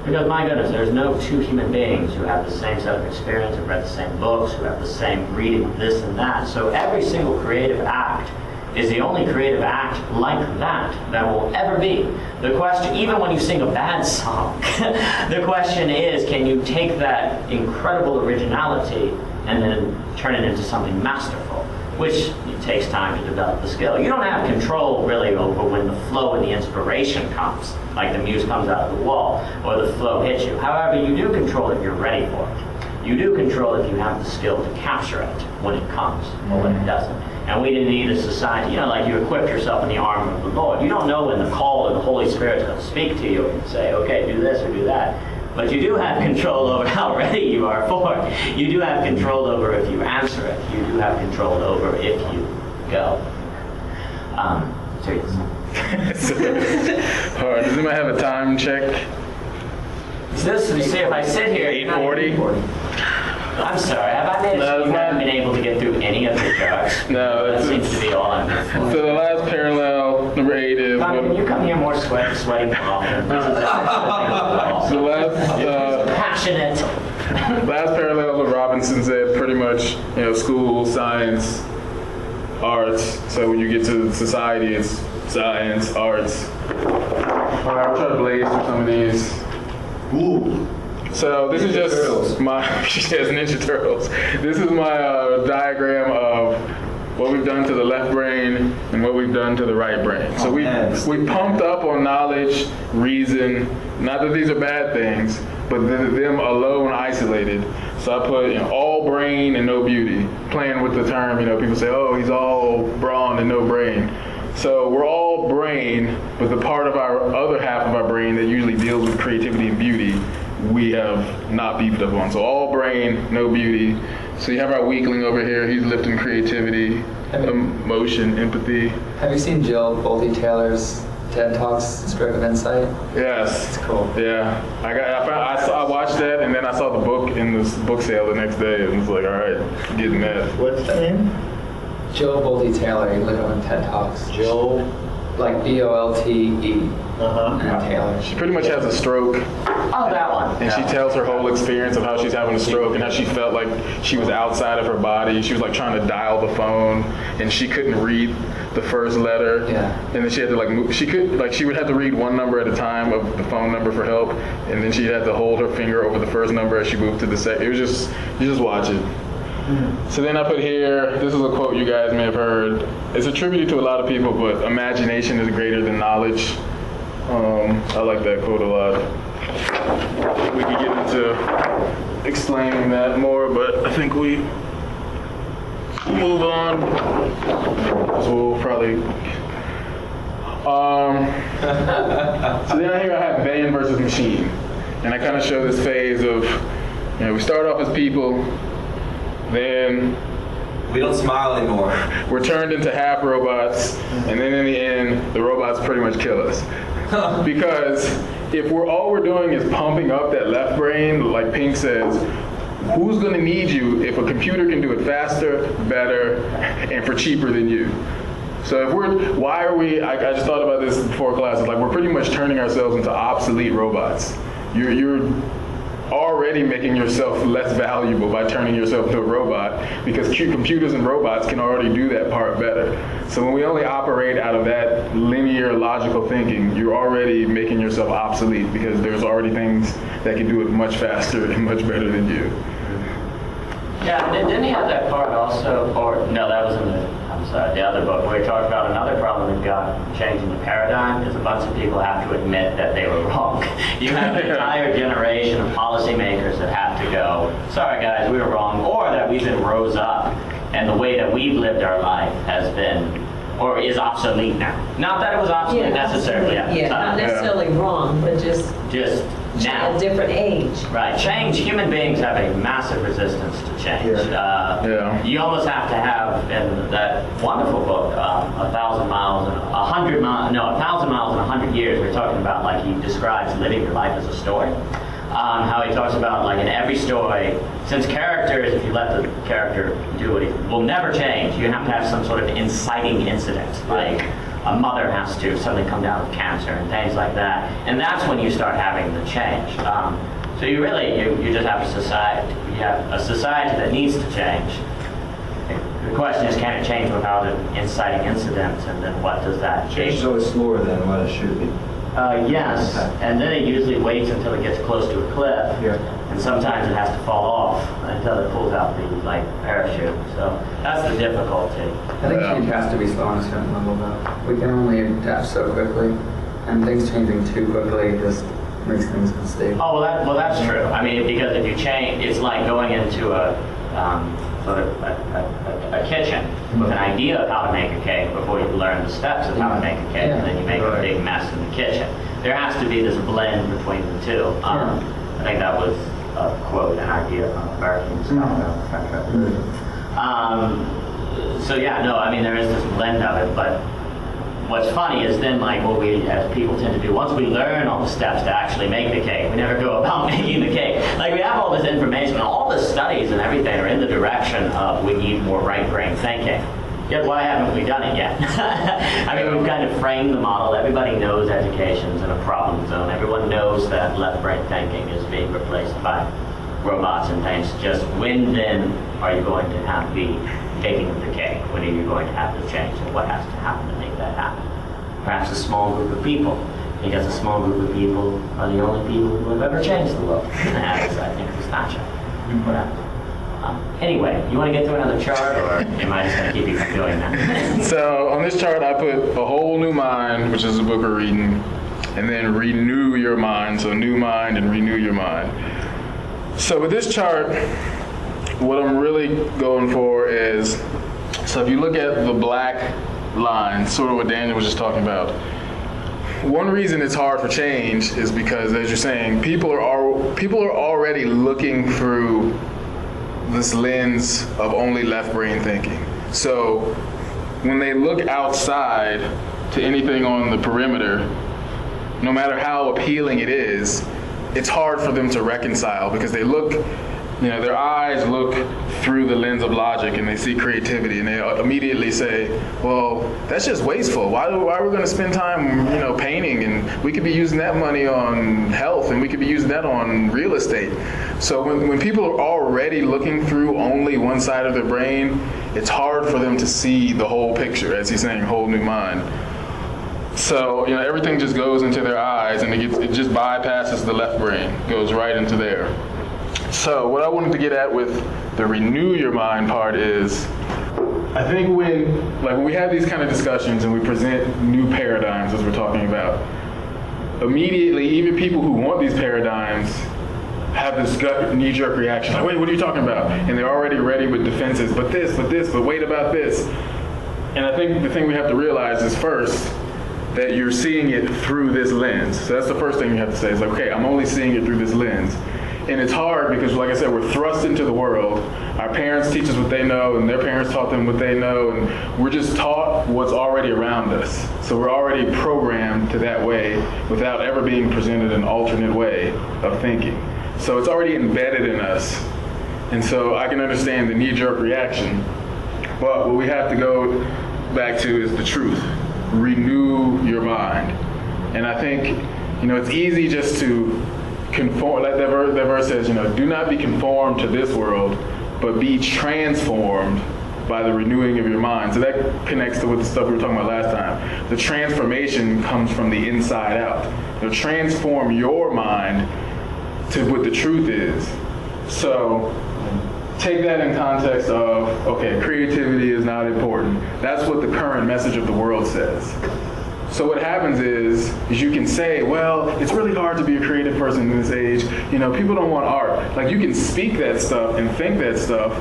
Because my goodness, there's no 2 human beings who have the same set of experience, who've read the same books, who have the same reading of this and that. So every single creative act is the only creative act like that will ever be. The question, even when you sing a bad song, the question is, can you take that incredible originality and then turn it into something masterful? Which it takes time to develop the skill. You don't have control really over when the flow and the inspiration comes, like the muse comes out of the wall, or the flow hits you. However, you do control if you're ready for it. You do control if you have the skill to capture it when it comes or when it doesn't. And we didn't need a society, like you equipped yourself in the armor of the Lord. You don't know when the call of the Holy Spirit is going to speak to you and say, okay, do this or do that. But you do have control over how ready you are for it. You do have control over if you answer it. You do have control over if you go. Serious. All right, does anybody have a time check? So this, you see, if I sit here, 8:40? I'm sorry, have I made it so you haven't been able to get through any of the jokes? No, that seems to be all I'm doing. So the last parallel, number 8 is... Can you come here more sweating more often? So passionate. Last parallel what Robinson said, pretty much, school, science, arts. So when you get to society, it's science, arts. All right, I'll try to blaze through some of these. Ooh. So this is just my, yes, Ninja Turtles. This is my diagram of what we've done to the left brain and what we've done to the right brain. So we pumped up on knowledge, reason, not that these are bad things, but them alone isolated. So I put all brain and no beauty, playing with the term, people say, oh, he's all brawn and no brain. So we're all brain, but the part of our other half of our brain that usually deals with creativity and beauty, we have not beefed up on. So all brain, no beauty. So you have our weakling over here. He's lifting creativity, emotion, empathy. Have you seen Jill Bolte-Taylor's TED Talks, Spirit of Insight? Yes. It's cool. Yeah. I watched that, and then I saw the book in this book sale the next day, and was like, all right, getting that. What's the name? Jill Bolte-Taylor, you look up on TED Talks. Joe like BOLTE and Taylor. She pretty much has a stroke, Oh, that one. and she tells her whole experience of how she's having a stroke and how she felt like she was outside of her body. She was like trying to dial the phone, and she couldn't read the first letter. Yeah. And then she had to like move. She would have to read one number at a time of the phone number for help, and then she had to hold her finger over the first number as she moved to the second. It was just, you just watch it. So then I put here, this is a quote you guys may have heard. It's attributed to a lot of people, but imagination is greater than knowledge. I like that quote a lot. We could get into explaining that more, but I think we move on. So we'll probably. So then here I have man versus machine, and I kind of show this phase of, we start off as people. Then We don't smile anymore. we're turned into half robots, and then in the end, the robots pretty much kill us. Because if all we're doing is pumping up that left brain, like Pink says, who's going to need you if a computer can do it faster, better, and for cheaper than you? So why are we, I just thought about this before class, it's like we're pretty much turning ourselves into obsolete robots. You're already making yourself less valuable by turning yourself into a robot, because computers and robots can already do that part better. So when we only operate out of that linear logical thinking, you're already making yourself obsolete, because there's already things that can do it much faster and much better than you. Yeah, didn't he have that part also, or no, that was in the other book, where he talked about another problem we've got changing the paradigm is a bunch of people have to admit that they were wrong. You have an entire generation of policymakers that have to go, sorry guys, we were wrong, or that we've been rose up and the way that we've lived our life has been, or is obsolete now. Not that it was obsolete necessarily at the Yeah, time. not necessarily wrong, but just now. a different age. Right, change. Human beings have a massive resistance to change. You almost have to have, in that wonderful book, 1,000 miles and 100 miles. No, 1,000 miles in 100 years. We're talking about, like, he describes living your life as a story. How he talks about, like, in every story, since characters, if you let the character do what he will never change, you have to have some sort of inciting incident, like a mother has to suddenly come down with cancer and things like that, and that's when you start having the change. So you really, you just have a society. You have a society that needs to change. The question is, can it change without an inciting incident, and then what does that change? Change is always slower than what it should be. Yes, and then it usually waits until it gets close to a cliff, and sometimes it has to fall off until it pulls out the parachute. So that's the difficulty. I think change has to be slow on a certain level, though. We can only adapt so quickly, and things changing too quickly just makes things unstable. Oh, well, that's true. I mean, because if you change, it's like going into a kitchen with an idea of how to make a cake before you learn the steps of how to make a cake, and then you make a big mess in the kitchen. There has to be this blend between the two. I think that was a quote, an idea from American scholar. So yeah, no, I mean, there is this blend of it, but what's funny is then, like, what we as people tend to do, once we learn all the steps to actually make the cake, we never go about making the cake. Like, we have all this information, all the studies and everything are in the direction of we need more right brain thinking. Yet why haven't we done it yet? I mean, we've kind of framed the model. Everybody knows education's in a problem zone. Everyone knows that left brain thinking is being replaced by robots and things. Just when then are you going to have the baking of the cake? When are you going to have the change, and what has to happen to make that happen? Perhaps a small group of people, because a small group of people are the only people who have ever changed the world. As I think was Thatcher. Whatever. Anyway, you want to get to another chart, or am I just going to keep you from doing that? So on this chart, I put A Whole New Mind, which is a book we're reading, and then Renew Your Mind. So new mind and renew your mind. So with this chart, what I'm really going for is, so if you look at the black line, sort of what Daniel was just talking about, one reason it's hard for change is because, as you're saying, people are already looking through this lens of only left brain thinking. So when they look outside to anything on the perimeter, no matter how appealing it is, it's hard for them to reconcile, because they look their eyes look through the lens of logic and they see creativity and they immediately say, well, that's just wasteful. Why are we going to spend time, painting, and we could be using that money on health and we could be using that on real estate. So when people are already looking through only one side of their brain, it's hard for them to see the whole picture, as he's saying, whole new mind. So, everything just goes into their eyes and it just bypasses the left brain, goes right into there. So what I wanted to get at with the renew your mind part is, I think when we have these kind of discussions and we present new paradigms as we're talking about, immediately even people who want these paradigms have this gut knee-jerk reaction, like, wait, what are you talking about? And they're already ready with defenses, but wait about this. And I think the thing we have to realize is first, that you're seeing it through this lens. So that's the first thing you have to say is, okay, I'm only seeing it through this lens. And it's hard because, like I said, we're thrust into the world. Our parents teach us what they know, and their parents taught them what they know, and we're just taught what's already around us. So we're already programmed to that way without ever being presented an alternate way of thinking. So it's already embedded in us. And so I can understand the knee-jerk reaction. But what we have to go back to is the truth. Renew your mind. And I think, it's easy just to conform, like that verse says, do not be conformed to this world, but be transformed by the renewing of your mind. So that connects to what the stuff we were talking about last time. The transformation comes from the inside out. Transform your mind to what the truth is. So take that in context of, okay, creativity is not important. That's what the current message of the world says. So what happens is you can say, well, it's really hard to be a creative person in this age. People don't want art. Like, you can speak that stuff and think that stuff.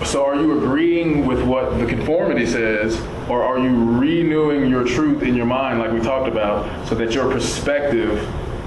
So are you agreeing with what the conformity says, or are you renewing your truth in your mind, like we talked about, so that your perspective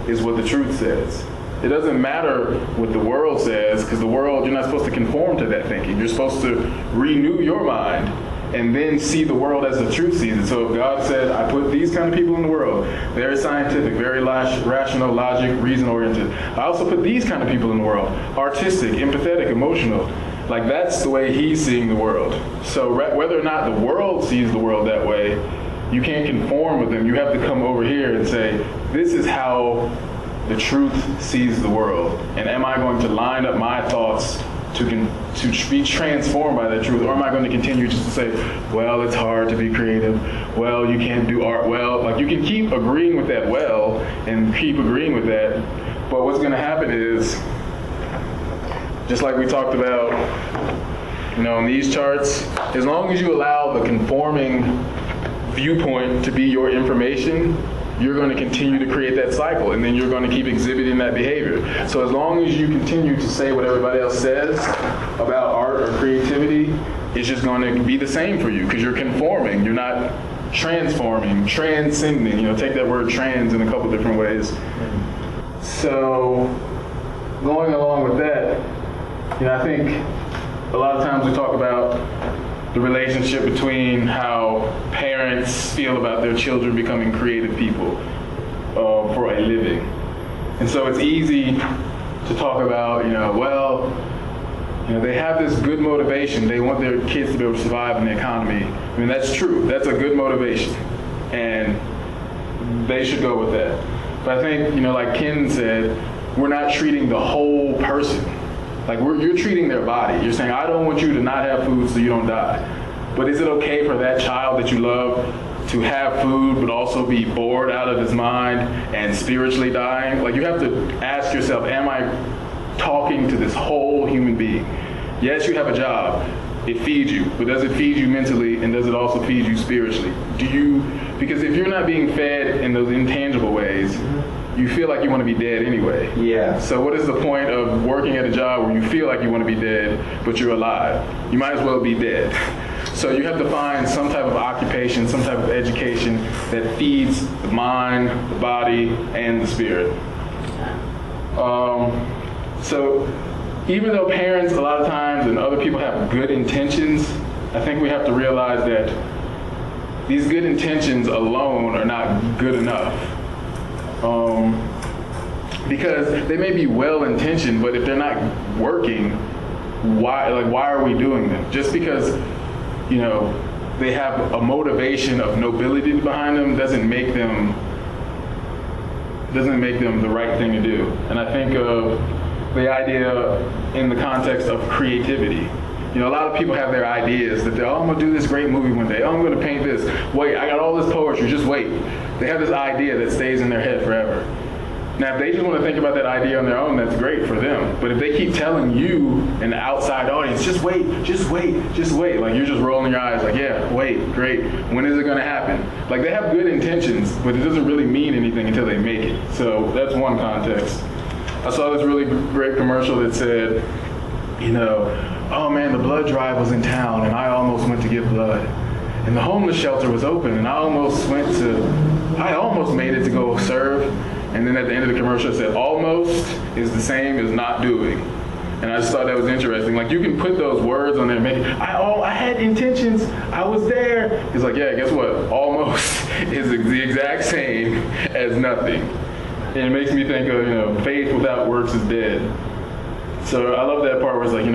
is what the truth says? It doesn't matter what the world says, because the world, you're not supposed to conform to that thinking. You're supposed to renew your mind and then see the world as the truth sees it. So if God said, I put these kind of people in the world, very scientific, very rational, logic, reason-oriented. I also put these kind of people in the world, artistic, empathetic, emotional. Like, that's the way he's seeing the world. So whether or not the world sees the world that way, you can't conform with them. You have to come over here and say, this is how the truth sees the world. And am I going to line up my thoughts to be transformed by that truth? Or am I going to continue just to say, well, it's hard to be creative. Well, you can't do art. Well, like, you can keep agreeing with that and keep agreeing with that. But what's going to happen is, just like we talked about, in these charts, as long as you allow the conforming viewpoint to be your information, you're going to continue to create that cycle, and then you're going to keep exhibiting that behavior. So as long as you continue to say what everybody else says about art or creativity, it's just going to be the same for you, because you're conforming. You're not transforming, transcending. Take that word trans in a couple different ways. So going along with that, I think a lot of times we talk about the relationship between how parents feel about their children becoming creative people for a living. And so it's easy to talk about, they have this good motivation. They want their kids to be able to survive in the economy. I mean, that's true. That's a good motivation. And they should go with that. But I think, like Ken said, we're not treating the whole person. Like, you're treating their body. You're saying, I don't want you to not have food so you don't die. But is it okay for that child that you love to have food but also be bored out of his mind and spiritually dying? Like, you have to ask yourself, am I talking to this whole human being? Yes, you have a job. It feeds you. But does it feed you mentally, and does it also feed you spiritually? Because if you're not being fed in those intangible ways, you feel like you want to be dead anyway. Yeah. So what is the point of working at a job where you feel like you want to be dead, but you're alive? You might as well be dead. So you have to find some type of occupation, some type of education that feeds the mind, the body, and the spirit. So even though parents a lot of times and other people have good intentions, I think we have to realize that these good intentions alone are not good enough. Because they may be well-intentioned, but if they're not working, why are we doing them? Just because, they have a motivation of nobility behind them doesn't make them the right thing to do. And I think of the idea in the context of creativity. A lot of people have their ideas that I'm going to do this great movie one day. Oh, I'm going to paint this. Wait, I got all this poetry. Just wait. They have this idea that stays in their head forever. Now, if they just want to think about that idea on their own, that's great for them. But if they keep telling you, an outside audience, just wait, just wait, just wait, like you're just rolling your eyes like, yeah, wait, great. When is it going to happen? Like, they have good intentions, but it doesn't really mean anything until they make it. So that's one context. I saw this really great commercial that said, oh man, the blood drive was in town and I almost went to give blood. And the homeless shelter was open and I almost made it to go serve. And then at the end of the commercial it said, almost is the same as not doing. And I just thought that was interesting. Like, you can put those words on there and make it, I had intentions, I was there. It's like, yeah, guess what? Almost is the exact same as nothing. And it makes me think of, faith without works is dead. So I love that part where it's like,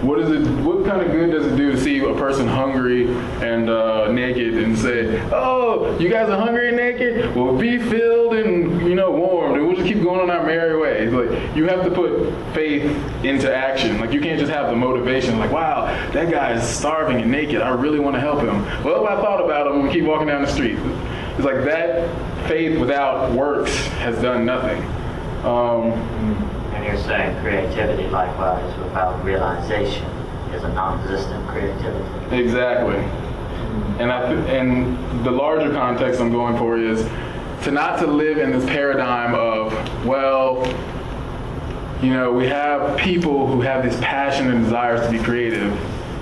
what kind of good does it do to see a person hungry and naked and say, oh, you guys are hungry and naked? Well, be filled and, warmed, and we'll just keep going on our merry way. It's like, you have to put faith into action. Like, you can't just have the motivation, like, wow, that guy is starving and naked. I really want to help him. Well, I thought about him and we keep walking down the street. It's like that faith without works has done nothing. And you're saying creativity, likewise, without realization is a non-existent creativity. Exactly. And the larger context I'm going for is not to live in this paradigm of, we have people who have this passion and desires to be creative,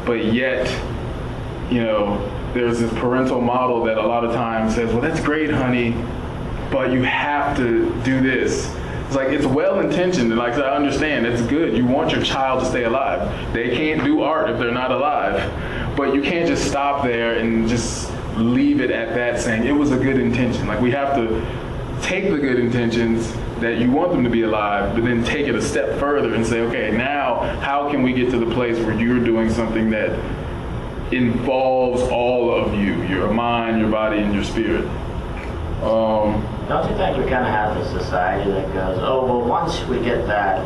but yet, there's this parental model that a lot of times says, well, that's great, honey, but you have to do this. It's like, it's well-intentioned, and like I understand, it's good. You want your child to stay alive. They can't do art if they're not alive. But you can't just stop there and just leave it at that, saying it was a good intention. Like, we have to take the good intentions that you want them to be alive, but then take it a step further and say, okay, now how can we get to the place where you're doing something that involves all of you, your mind, your body, and your spirit? Don't you think we kind of have a society that goes, oh, well, once we get that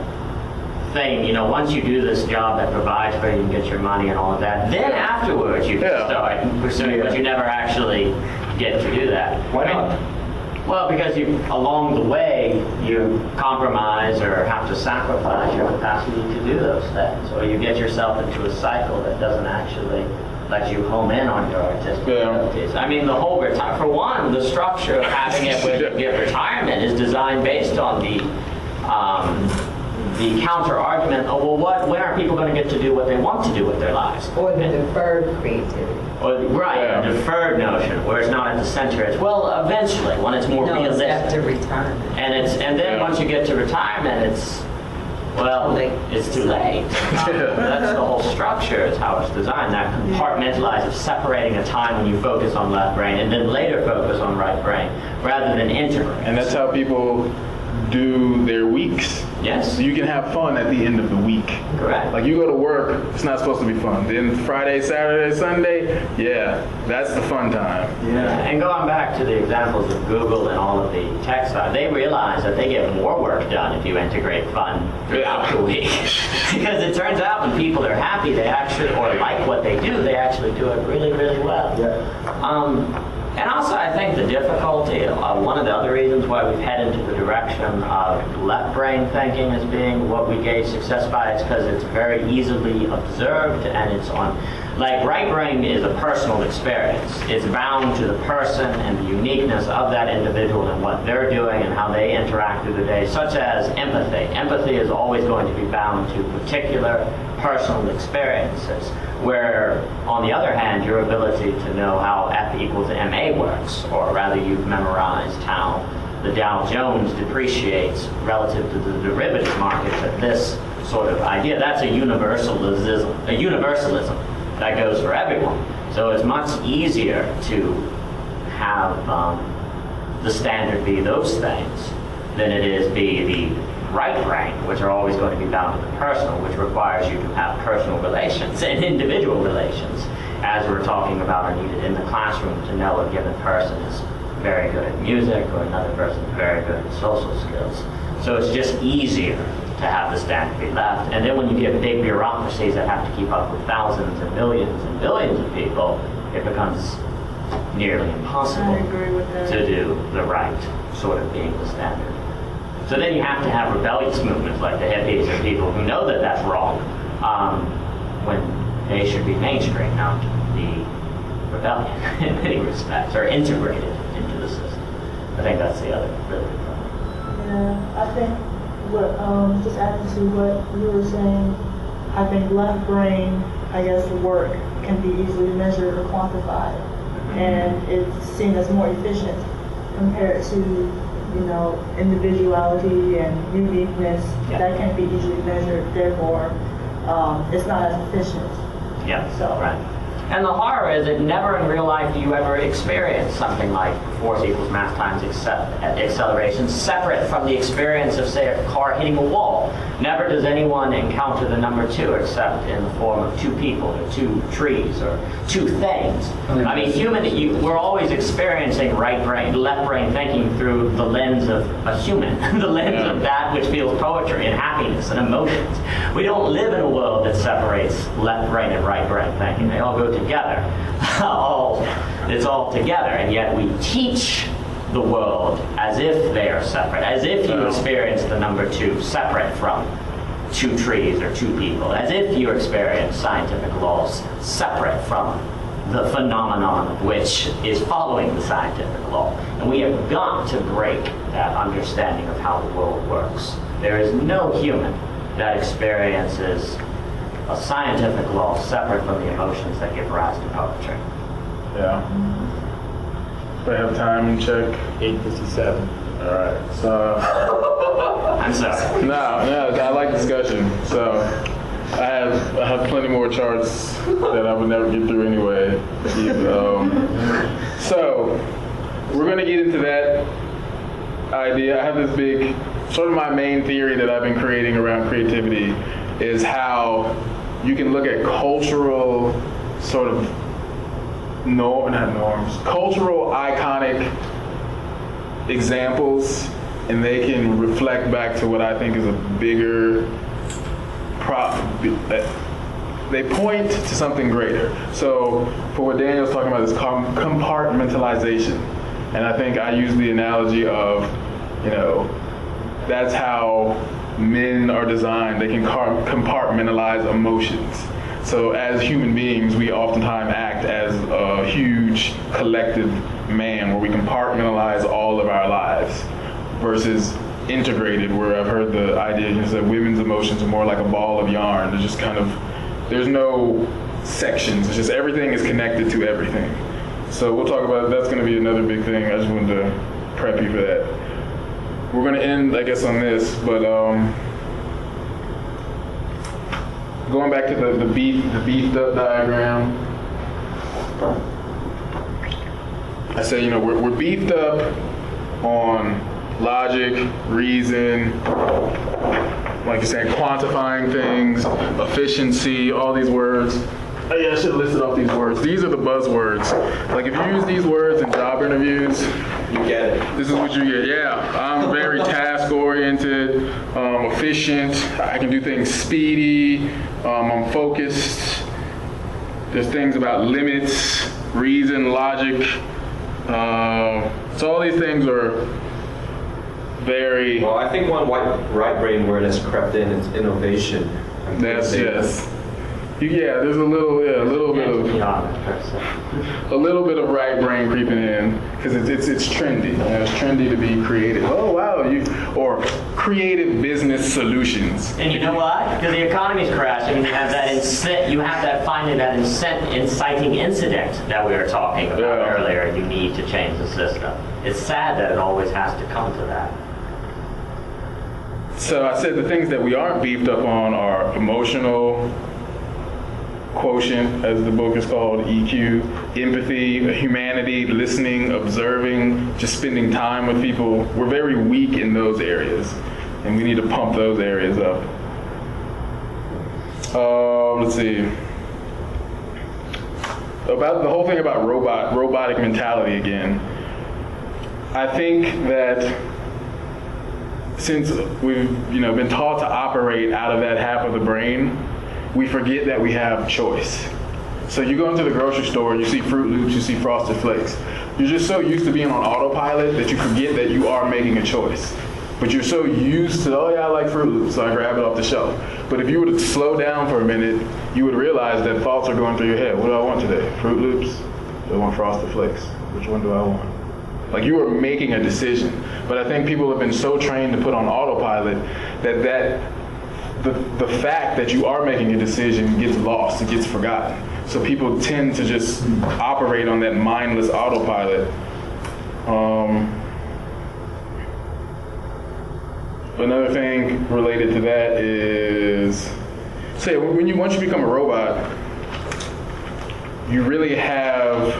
thing, once you do this job that provides for you and get your money and all of that, then afterwards you can start pursuing, but you never actually get to do that. Why not? Well, because along the way, you compromise or have to sacrifice your capacity to do those things, or you get yourself into a cycle that doesn't actually let you home in on your artistic abilities. I mean, the whole for one, the structure of having it with retirement is designed based on the counter argument. Oh, well, when are people going to get to do what they want to do with their lives? Or the deferred creativity. A deferred notion, where it's not at the center. It's eventually when it's more realistic. It's after retirement. And then once you get to retirement, it's too late. That's the whole structure, is how it's designed. That compartmentalized of separating a time when you focus on left brain and then later focus on right brain, rather than integrate. And that's how people do their weeks. Yes. So you can have fun at the end of the week. Correct. Like, you go to work, it's not supposed to be fun. Then Friday, Saturday, Sunday, that's the fun time. Yeah. And going back to the examples of Google and all of the tech side, they realize that they get more work done if you integrate fun throughout the week. Because it turns out when people are happy, they actually, or like what they do, they actually do it really, really well. Yeah. And also, I think the difficulty, one of the other reasons why we've headed into the direction of left brain thinking as being what we gauge success by, is because it's very easily observed, and it's on, like, right brain is a personal experience. It's bound to the person and the uniqueness of that individual and what they're doing and how they interact through the day, such as empathy. Empathy is always going to be bound to particular personal experiences, where, on the other hand, your ability to know how F equals MA works, or rather you've memorized how the Dow Jones depreciates relative to the derivatives markets, at this sort of idea, that's a universalism that goes for everyone. So it's much easier to have the standard be those things than it is B, the right brain, which are always going to be bound to the personal, which requires you to have personal relations and individual relations, as we're talking about, are needed in the classroom to know a given person is very good at music or another person is very good at social skills. So it's just easier to have the standard be left. And then when you get big bureaucracies that have to keep up with thousands and millions and billions of people, it becomes nearly impossible I agree with that. to do the right sort of being the standard. So then you have to have rebellious movements like the hippies and people who know that that's wrong, when they should be mainstream, not be rebellion in many respects, or integrated into the system. I think that's the other really big problem. Yeah, I think what, just adding to what you were saying, I think left brain, I guess the work can be easily measured or quantified. And it's seen as more efficient compared to, you know, individuality and uniqueness. Yeah. That can't be easily measured, therefore it's not as efficient. Yeah, So- right. And the horror is that never in real life do you ever experience something like force equals mass times acceleration separate from the experience of, say, a car hitting a wall. Never does anyone encounter the number 2 except in the form of 2 people or 2 trees or 2 things. I mean, we're always experiencing right brain, left brain thinking through the lens of a human, the lens of that which feels poetry and happiness and emotions. We don't live in a world that separates left brain and right brain thinking. They all go together. It's all together, and yet we teach the world as if they are separate, as if you experience the number 2 separate from 2 trees or 2 people, as if you experience scientific laws separate from the phenomenon which is following the scientific law. And we have got to break that understanding of how the world works. There is no human that experiences a scientific law separate from the emotions that give rise to poetry. Yeah. Do I have time check? 8:57. All right. So. I'm sorry. No, I like discussion. So I have plenty more charts that I would never get through anyway. So we're gonna get into that idea. I have this big, sort of my main theory that I've been creating around creativity is how you can look at cultural sort of cultural iconic examples, and they can reflect back to what I think is a bigger they point to something greater. So for what Daniel's talking about is compartmentalization. And I think I use the analogy of, you know, that's how men are designed. They can compartmentalize emotions. So as human beings, we oftentimes act as a huge collective man where we compartmentalize all of our lives versus integrated, where I've heard the idea that women's emotions are more like a ball of yarn. They're just kind of, there's no sections. It's just everything is connected to everything. So we'll talk about, that's going to be another big thing. I just wanted to prep you for that. We're going to end, I guess, on this, but going back to the beefed up diagram. I say, you know, we're beefed up on logic, reason, like you're saying, quantifying things, efficiency, all these words. Oh yeah, I should have listed off these words. These are the buzzwords. Like if you use these words in job interviews, You get it. this is what you get. Yeah, I'm very task oriented, efficient. I can do things speedy. I'm focused. There's things about limits, reason, logic. So all these things are very. Well, I think one right brain word has crept in. It's innovation. That's yes. Yeah, there's a little bit of right brain creeping in because it's trendy. You know, it's trendy to be creative. Oh wow, or creative business solutions. And you know what? Because the economy's crashing, and you have that inciting incident that we were talking about earlier. You need to change the system. It's sad that it always has to come to that. So I said the things that we aren't beefed up on are emotional, quotient, as the book is called, EQ, empathy, humanity, listening, observing, just spending time with people. We're very weak in those areas, and we need to pump those areas up. Let's see. About the whole thing about robotic mentality again. I think that since we've been taught to operate out of that half of the brain, we forget that we have choice. So you go into the grocery store, you see Fruit Loops, you see Frosted Flakes. You're just so used to being on autopilot that you forget that you are making a choice. But you're so used to, oh yeah, I like Fruit Loops, so I grab it off the shelf. But if you were to slow down for a minute, you would realize that thoughts are going through your head. What do I want today? Fruit Loops? Do I want Frosted Flakes? Which one do I want? Like, you are making a decision. But I think people have been so trained to put on autopilot that the fact that you are making a decision gets lost, it gets forgotten. So people tend to just operate on that mindless autopilot. Another thing related to that is, say, once you become a robot, you really have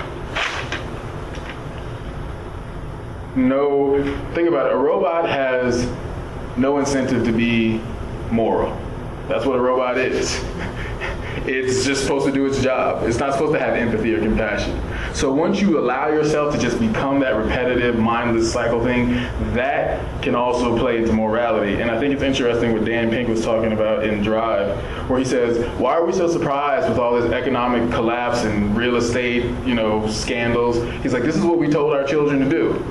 think about it, a robot has no incentive to be moral. That's what a robot is. It's just supposed to do its job. It's not supposed to have empathy or compassion. So once you allow yourself to just become that repetitive, mindless cycle thing, that can also play into morality. And I think it's interesting what Dan Pink was talking about in Drive, where he says, why are we so surprised with all this economic collapse and real estate, scandals? He's like, this is what we told our children to do.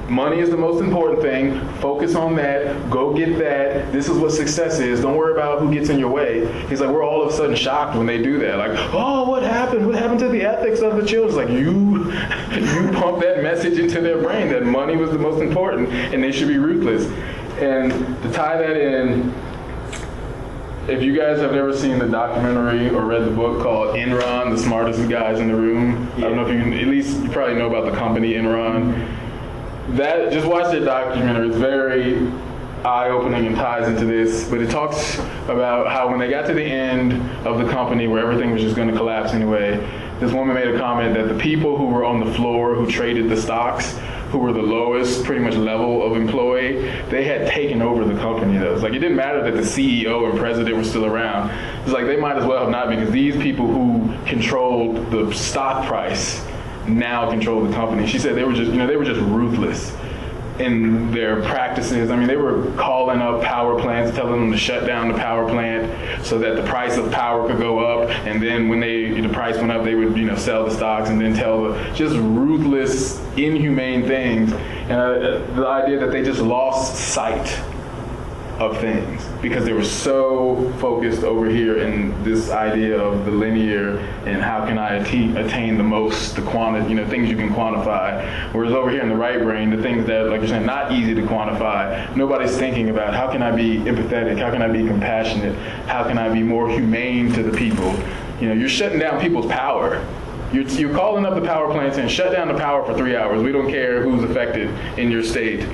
Money is the most important thing. Focus on that. Go get that. This is what success is. Don't worry about who gets in your way. He's like, we're all of a sudden shocked when they do that. Like, oh, what happened? What happened to the ethics of the children? It's like, you pump that message into their brain that money was the most important and they should be ruthless. And to tie that in, if you guys have never seen the documentary or read the book called Enron, The Smartest Guys in the Room, I don't know if at least you probably know about the company Enron. Just watch that documentary. It's very eye-opening and ties into this, but it talks about how when they got to the end of the company where everything was just going to collapse anyway, this woman made a comment that the people who were on the floor who traded the stocks, who were the lowest pretty much level of employee, they had taken over the company though. It's like, it didn't matter that the CEO and president were still around. It's like, they might as well have not, because these people who controlled the stock price now control the company. She said they were just ruthless in their practices. I mean, they were calling up power plants, telling them to shut down the power plant so that the price of power could go up. And then when the price went up, they would sell the stocks and then tell just ruthless, inhumane things. And the idea that they just lost sight of things because they were so focused over here in this idea of the linear and how can I attain the most, the quantity, things you can quantify. Whereas over here in the right brain, the things that, like you're saying, not easy to quantify, nobody's thinking about how can I be empathetic, how can I be compassionate, how can I be more humane to the people. You're shutting down people's power. You're calling up the power plants and shut down the power for 3 hours. We don't care who's affected in your state.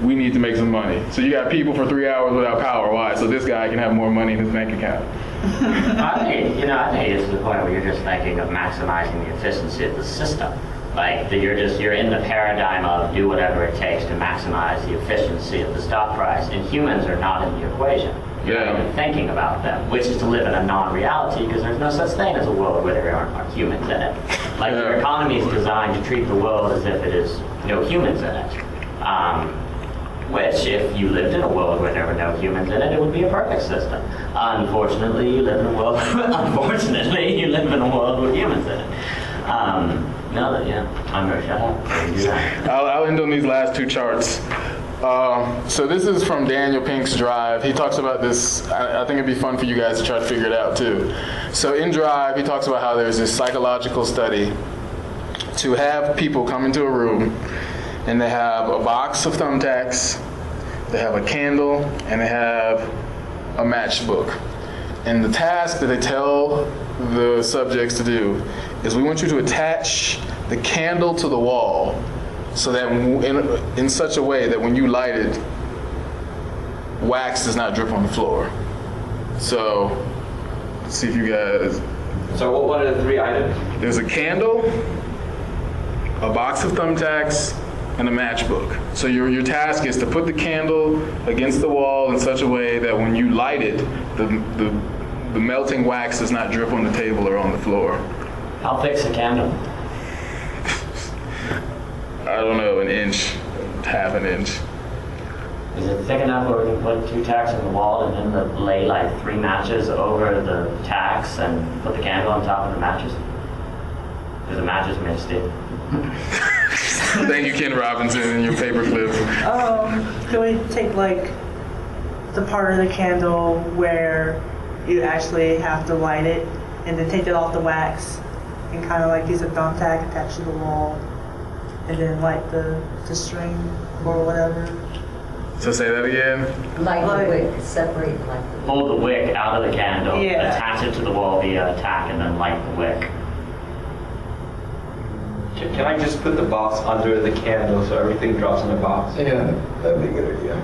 We need to make some money. So you got people for 3 hours without power. Why? So this guy can have more money in his bank account. I think it's to the point where you're just thinking of maximizing the efficiency of the system. Like you're in the paradigm of do whatever it takes to maximize the efficiency of the stock price, and humans are not in the equation. You're not even thinking about them, which is to live in a non-reality because there's no such thing as a world where there aren't humans in it. Like your economy is designed to treat the world as if it is no humans in it. Which, if you lived in a world where there were no humans in it, it would be a perfect system. Unfortunately, you live in a world. Unfortunately, you live in a world with humans in it. I'm gonna shut up. I'll end on these last two charts. So this is from Daniel Pink's Drive. He talks about this. I think it'd be fun for you guys to try to figure it out too. So in Drive, he talks about how there's this psychological study to have people come into a room and they have a box of thumbtacks, they have a candle, and they have a matchbook. And the task that they tell the subjects to do is we want you to attach the candle to the wall so that in such a way that when you light it, wax does not drip on the floor. So, let's see if you guys, So what are the 3 items? There's a candle, a box of thumbtacks, and a matchbook. So your task is to put the candle against the wall in such a way that when you light it, the melting wax does not drip on the table or on the floor. How thick's a candle? I don't know, an inch, half an inch. Is it thick enough where we can put 2 tacks on the wall and then lay like 3 matches over the tacks and put the candle on top of the matches? Because the matches made of steel. Thank you, Ken Robinson, and your paperclip. Can we take like the part of the candle where you actually have to light it and then take it off the wax and kind of like use a thumbtack attached to the wall and then light the string or whatever? So say that again. Like the wick, separate like the Pull the wick out of the candle, Yeah. attach it to the wall via a tack, and then light the wick. Can I just put the box under the candle so everything drops in the box? Yeah, that'd be a good idea.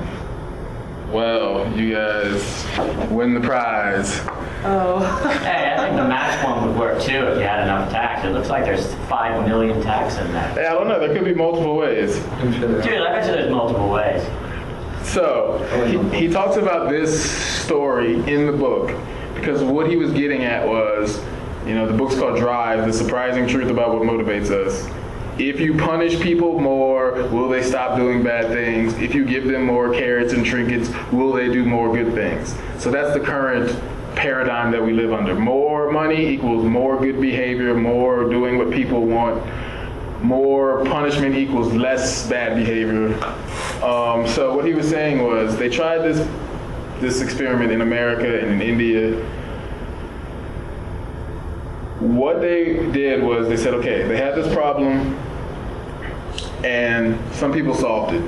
Well, you guys win the prize. Oh. Hey, I think the match one would work too if you had enough tacks. It looks like there's 5 million tacks in there. Hey, I don't know, there could be multiple ways. I'm sure there Dude, I bet you there's multiple ways. So, he talks about this story in the book because what he was getting at was, the book's called Drive, The Surprising Truth About What Motivates Us. If you punish people more, will they stop doing bad things? If you give them more carrots and trinkets, will they do more good things? So that's the current paradigm that we live under. More money equals more good behavior, more doing what people want. More punishment equals less bad behavior. So what he was saying was they tried this experiment in America and in India. What they did was they said, okay, they had this problem and some people solved it.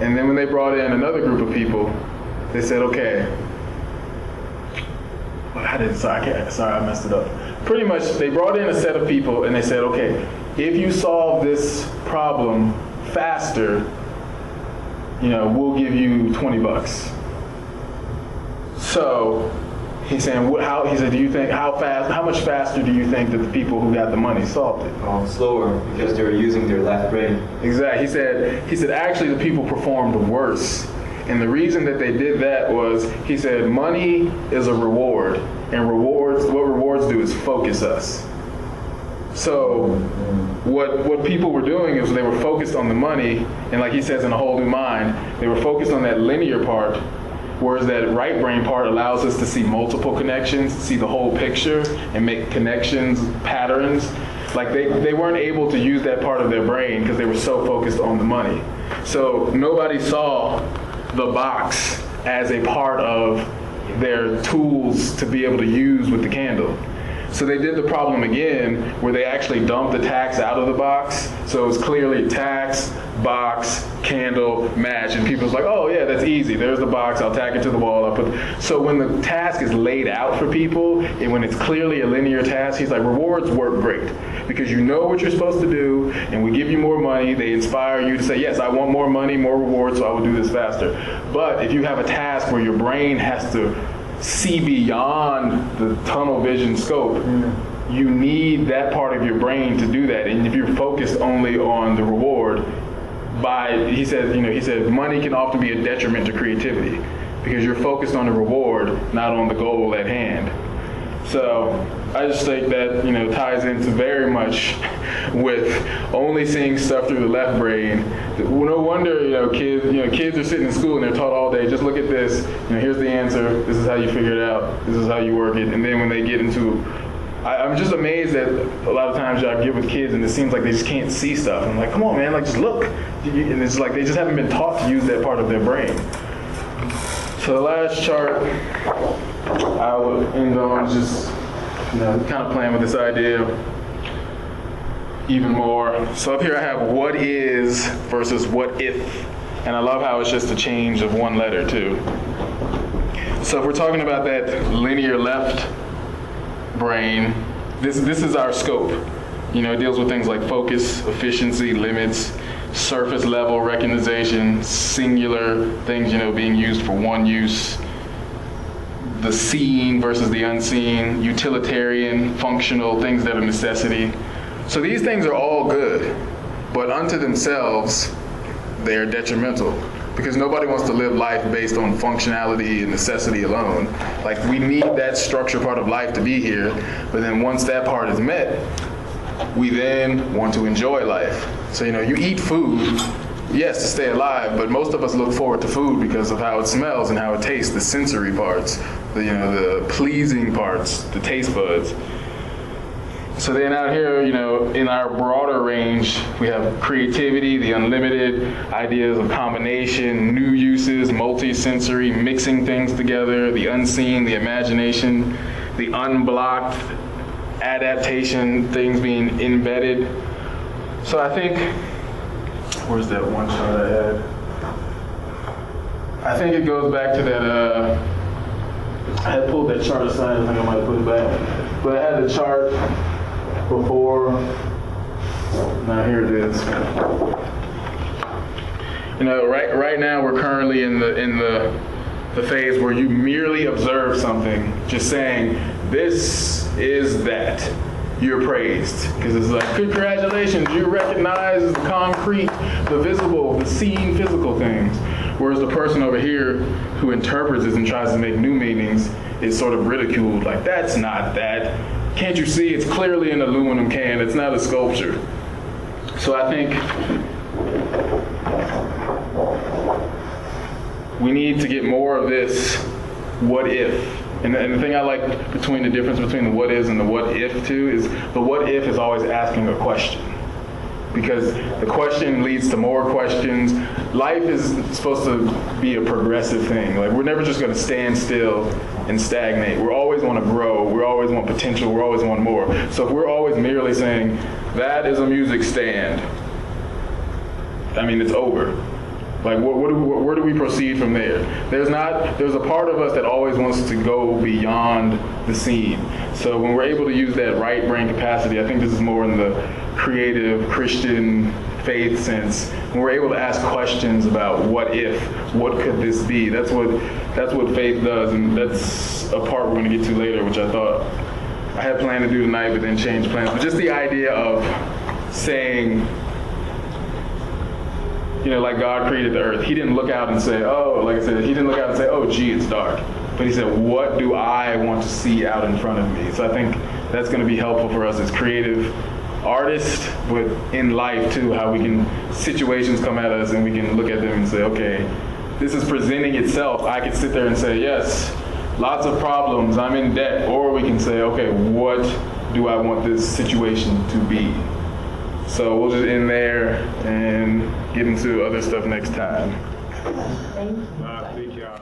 And then when they brought in another group of people, they said, okay, sorry, I messed it up. Pretty much, they brought in a set of people and they said, okay, if you solve this problem faster, we'll give you $20. So he's saying, he said, do you think, how much faster do you think that the people who got the money solved it? Slower, because they were using their left brain. Exactly. He said actually the people performed worse. And the reason that they did that was, he said, money is a reward. And what rewards do is focus us. So what people were doing is they were focused on the money, and like he says in A Whole New Mind, they were focused on that linear part, whereas that right brain part allows us to see multiple connections, see the whole picture, and make connections, patterns. Like they weren't able to use that part of their brain because they were so focused on the money. So nobody saw the box as a part of their tools to be able to use with the candle. So they did the problem again where they actually dumped the tacks out of the box. So it was clearly tacks, box, candle, match. And people's like, oh yeah, that's easy. There's the box, I'll tack it to the wall. So when the task is laid out for people, and when it's clearly a linear task, he's like, rewards work great. Because you know what you're supposed to do, and we give you more money, they inspire you to say, yes, I want more money, more rewards, so I will do this faster. But if you have a task where your brain has to see beyond the tunnel vision scope, you need that part of your brain to do that. And if you're focused only on the reward, he said money can often be a detriment to creativity because you're focused on the reward, not on the goal at hand. So I just think that ties into very much with only seeing stuff through the left brain. No wonder kids are sitting in school and they're taught all day, just look at this, here's the answer, this is how you figure it out, this is how you work it. And then when they get into, I'm just amazed that a lot of times I get with kids and it seems like they just can't see stuff. I'm like, come on man, just look. And it's like they just haven't been taught to use that part of their brain. So the last chart I will end on just kind of playing with this idea even more. So up here I have what is versus what if. And I love how it's just a change of one letter too. So if we're talking about that linear left brain, this is our scope. It deals with things like focus, efficiency, limits, surface level recognition, singular things, being used for one use, the seen versus the unseen, utilitarian, functional, things that are necessity. So these things are all good, but unto themselves, they are detrimental. Because nobody wants to live life based on functionality and necessity alone. Like, we need that structure part of life to be here, but then once that part is met, we then want to enjoy life. So, you eat food, yes, to stay alive, but most of us look forward to food because of how it smells and how it tastes, the sensory parts, the pleasing parts, the taste buds. So then out here, in our broader range, we have creativity, the unlimited ideas of combination, new uses, multi-sensory, mixing things together, the unseen, the imagination, the unblocked, adaptation, things being embedded. So I think, where's that one chart I had? I think it goes back to that, I had pulled that chart aside, I think I might put it back. But I had the chart before, now here it is. Right now we're currently in the phase where you merely observe something, just saying, this is that. You're praised. Because it's like, congratulations, you recognize the concrete, the visible, the seen, physical things. Whereas the person over here who interprets this and tries to make new meanings is sort of ridiculed, like, that's not that. Can't you see it's clearly an aluminum can, it's not a sculpture. So I think we need to get more of this what if. And the thing I like between the difference between the what is and the what if too is the what if is always asking a question. Because the question leads to more questions. Life is supposed to be a progressive thing. Like, we're never just going to stand still and stagnate. We always want to grow. We always want potential. We always want more. So if we're always merely saying, that is a music stand, I mean, it's over. Like, where do we proceed from there? There's a part of us that always wants to go beyond the scene. So when we're able to use that right brain capacity, I think this is more in the creative Christian faith sense. When we're able to ask questions about what if, what could this be? That's what faith does, and that's a part we're going to get to later, which I thought I had planned to do tonight, but then changed plans. But just the idea of saying, like God created the earth. He didn't look out and say, he didn't look out and say, oh, gee, it's dark. But he said, what do I want to see out in front of me? So I think that's going to be helpful for us as creative artists, but in life too, how situations come at us and we can look at them and say, okay, this is presenting itself. I could sit there and say, yes, lots of problems, I'm in debt. Or we can say, okay, what do I want this situation to be? So we'll just end there and get into other stuff next time. Thank you. Thank y'all.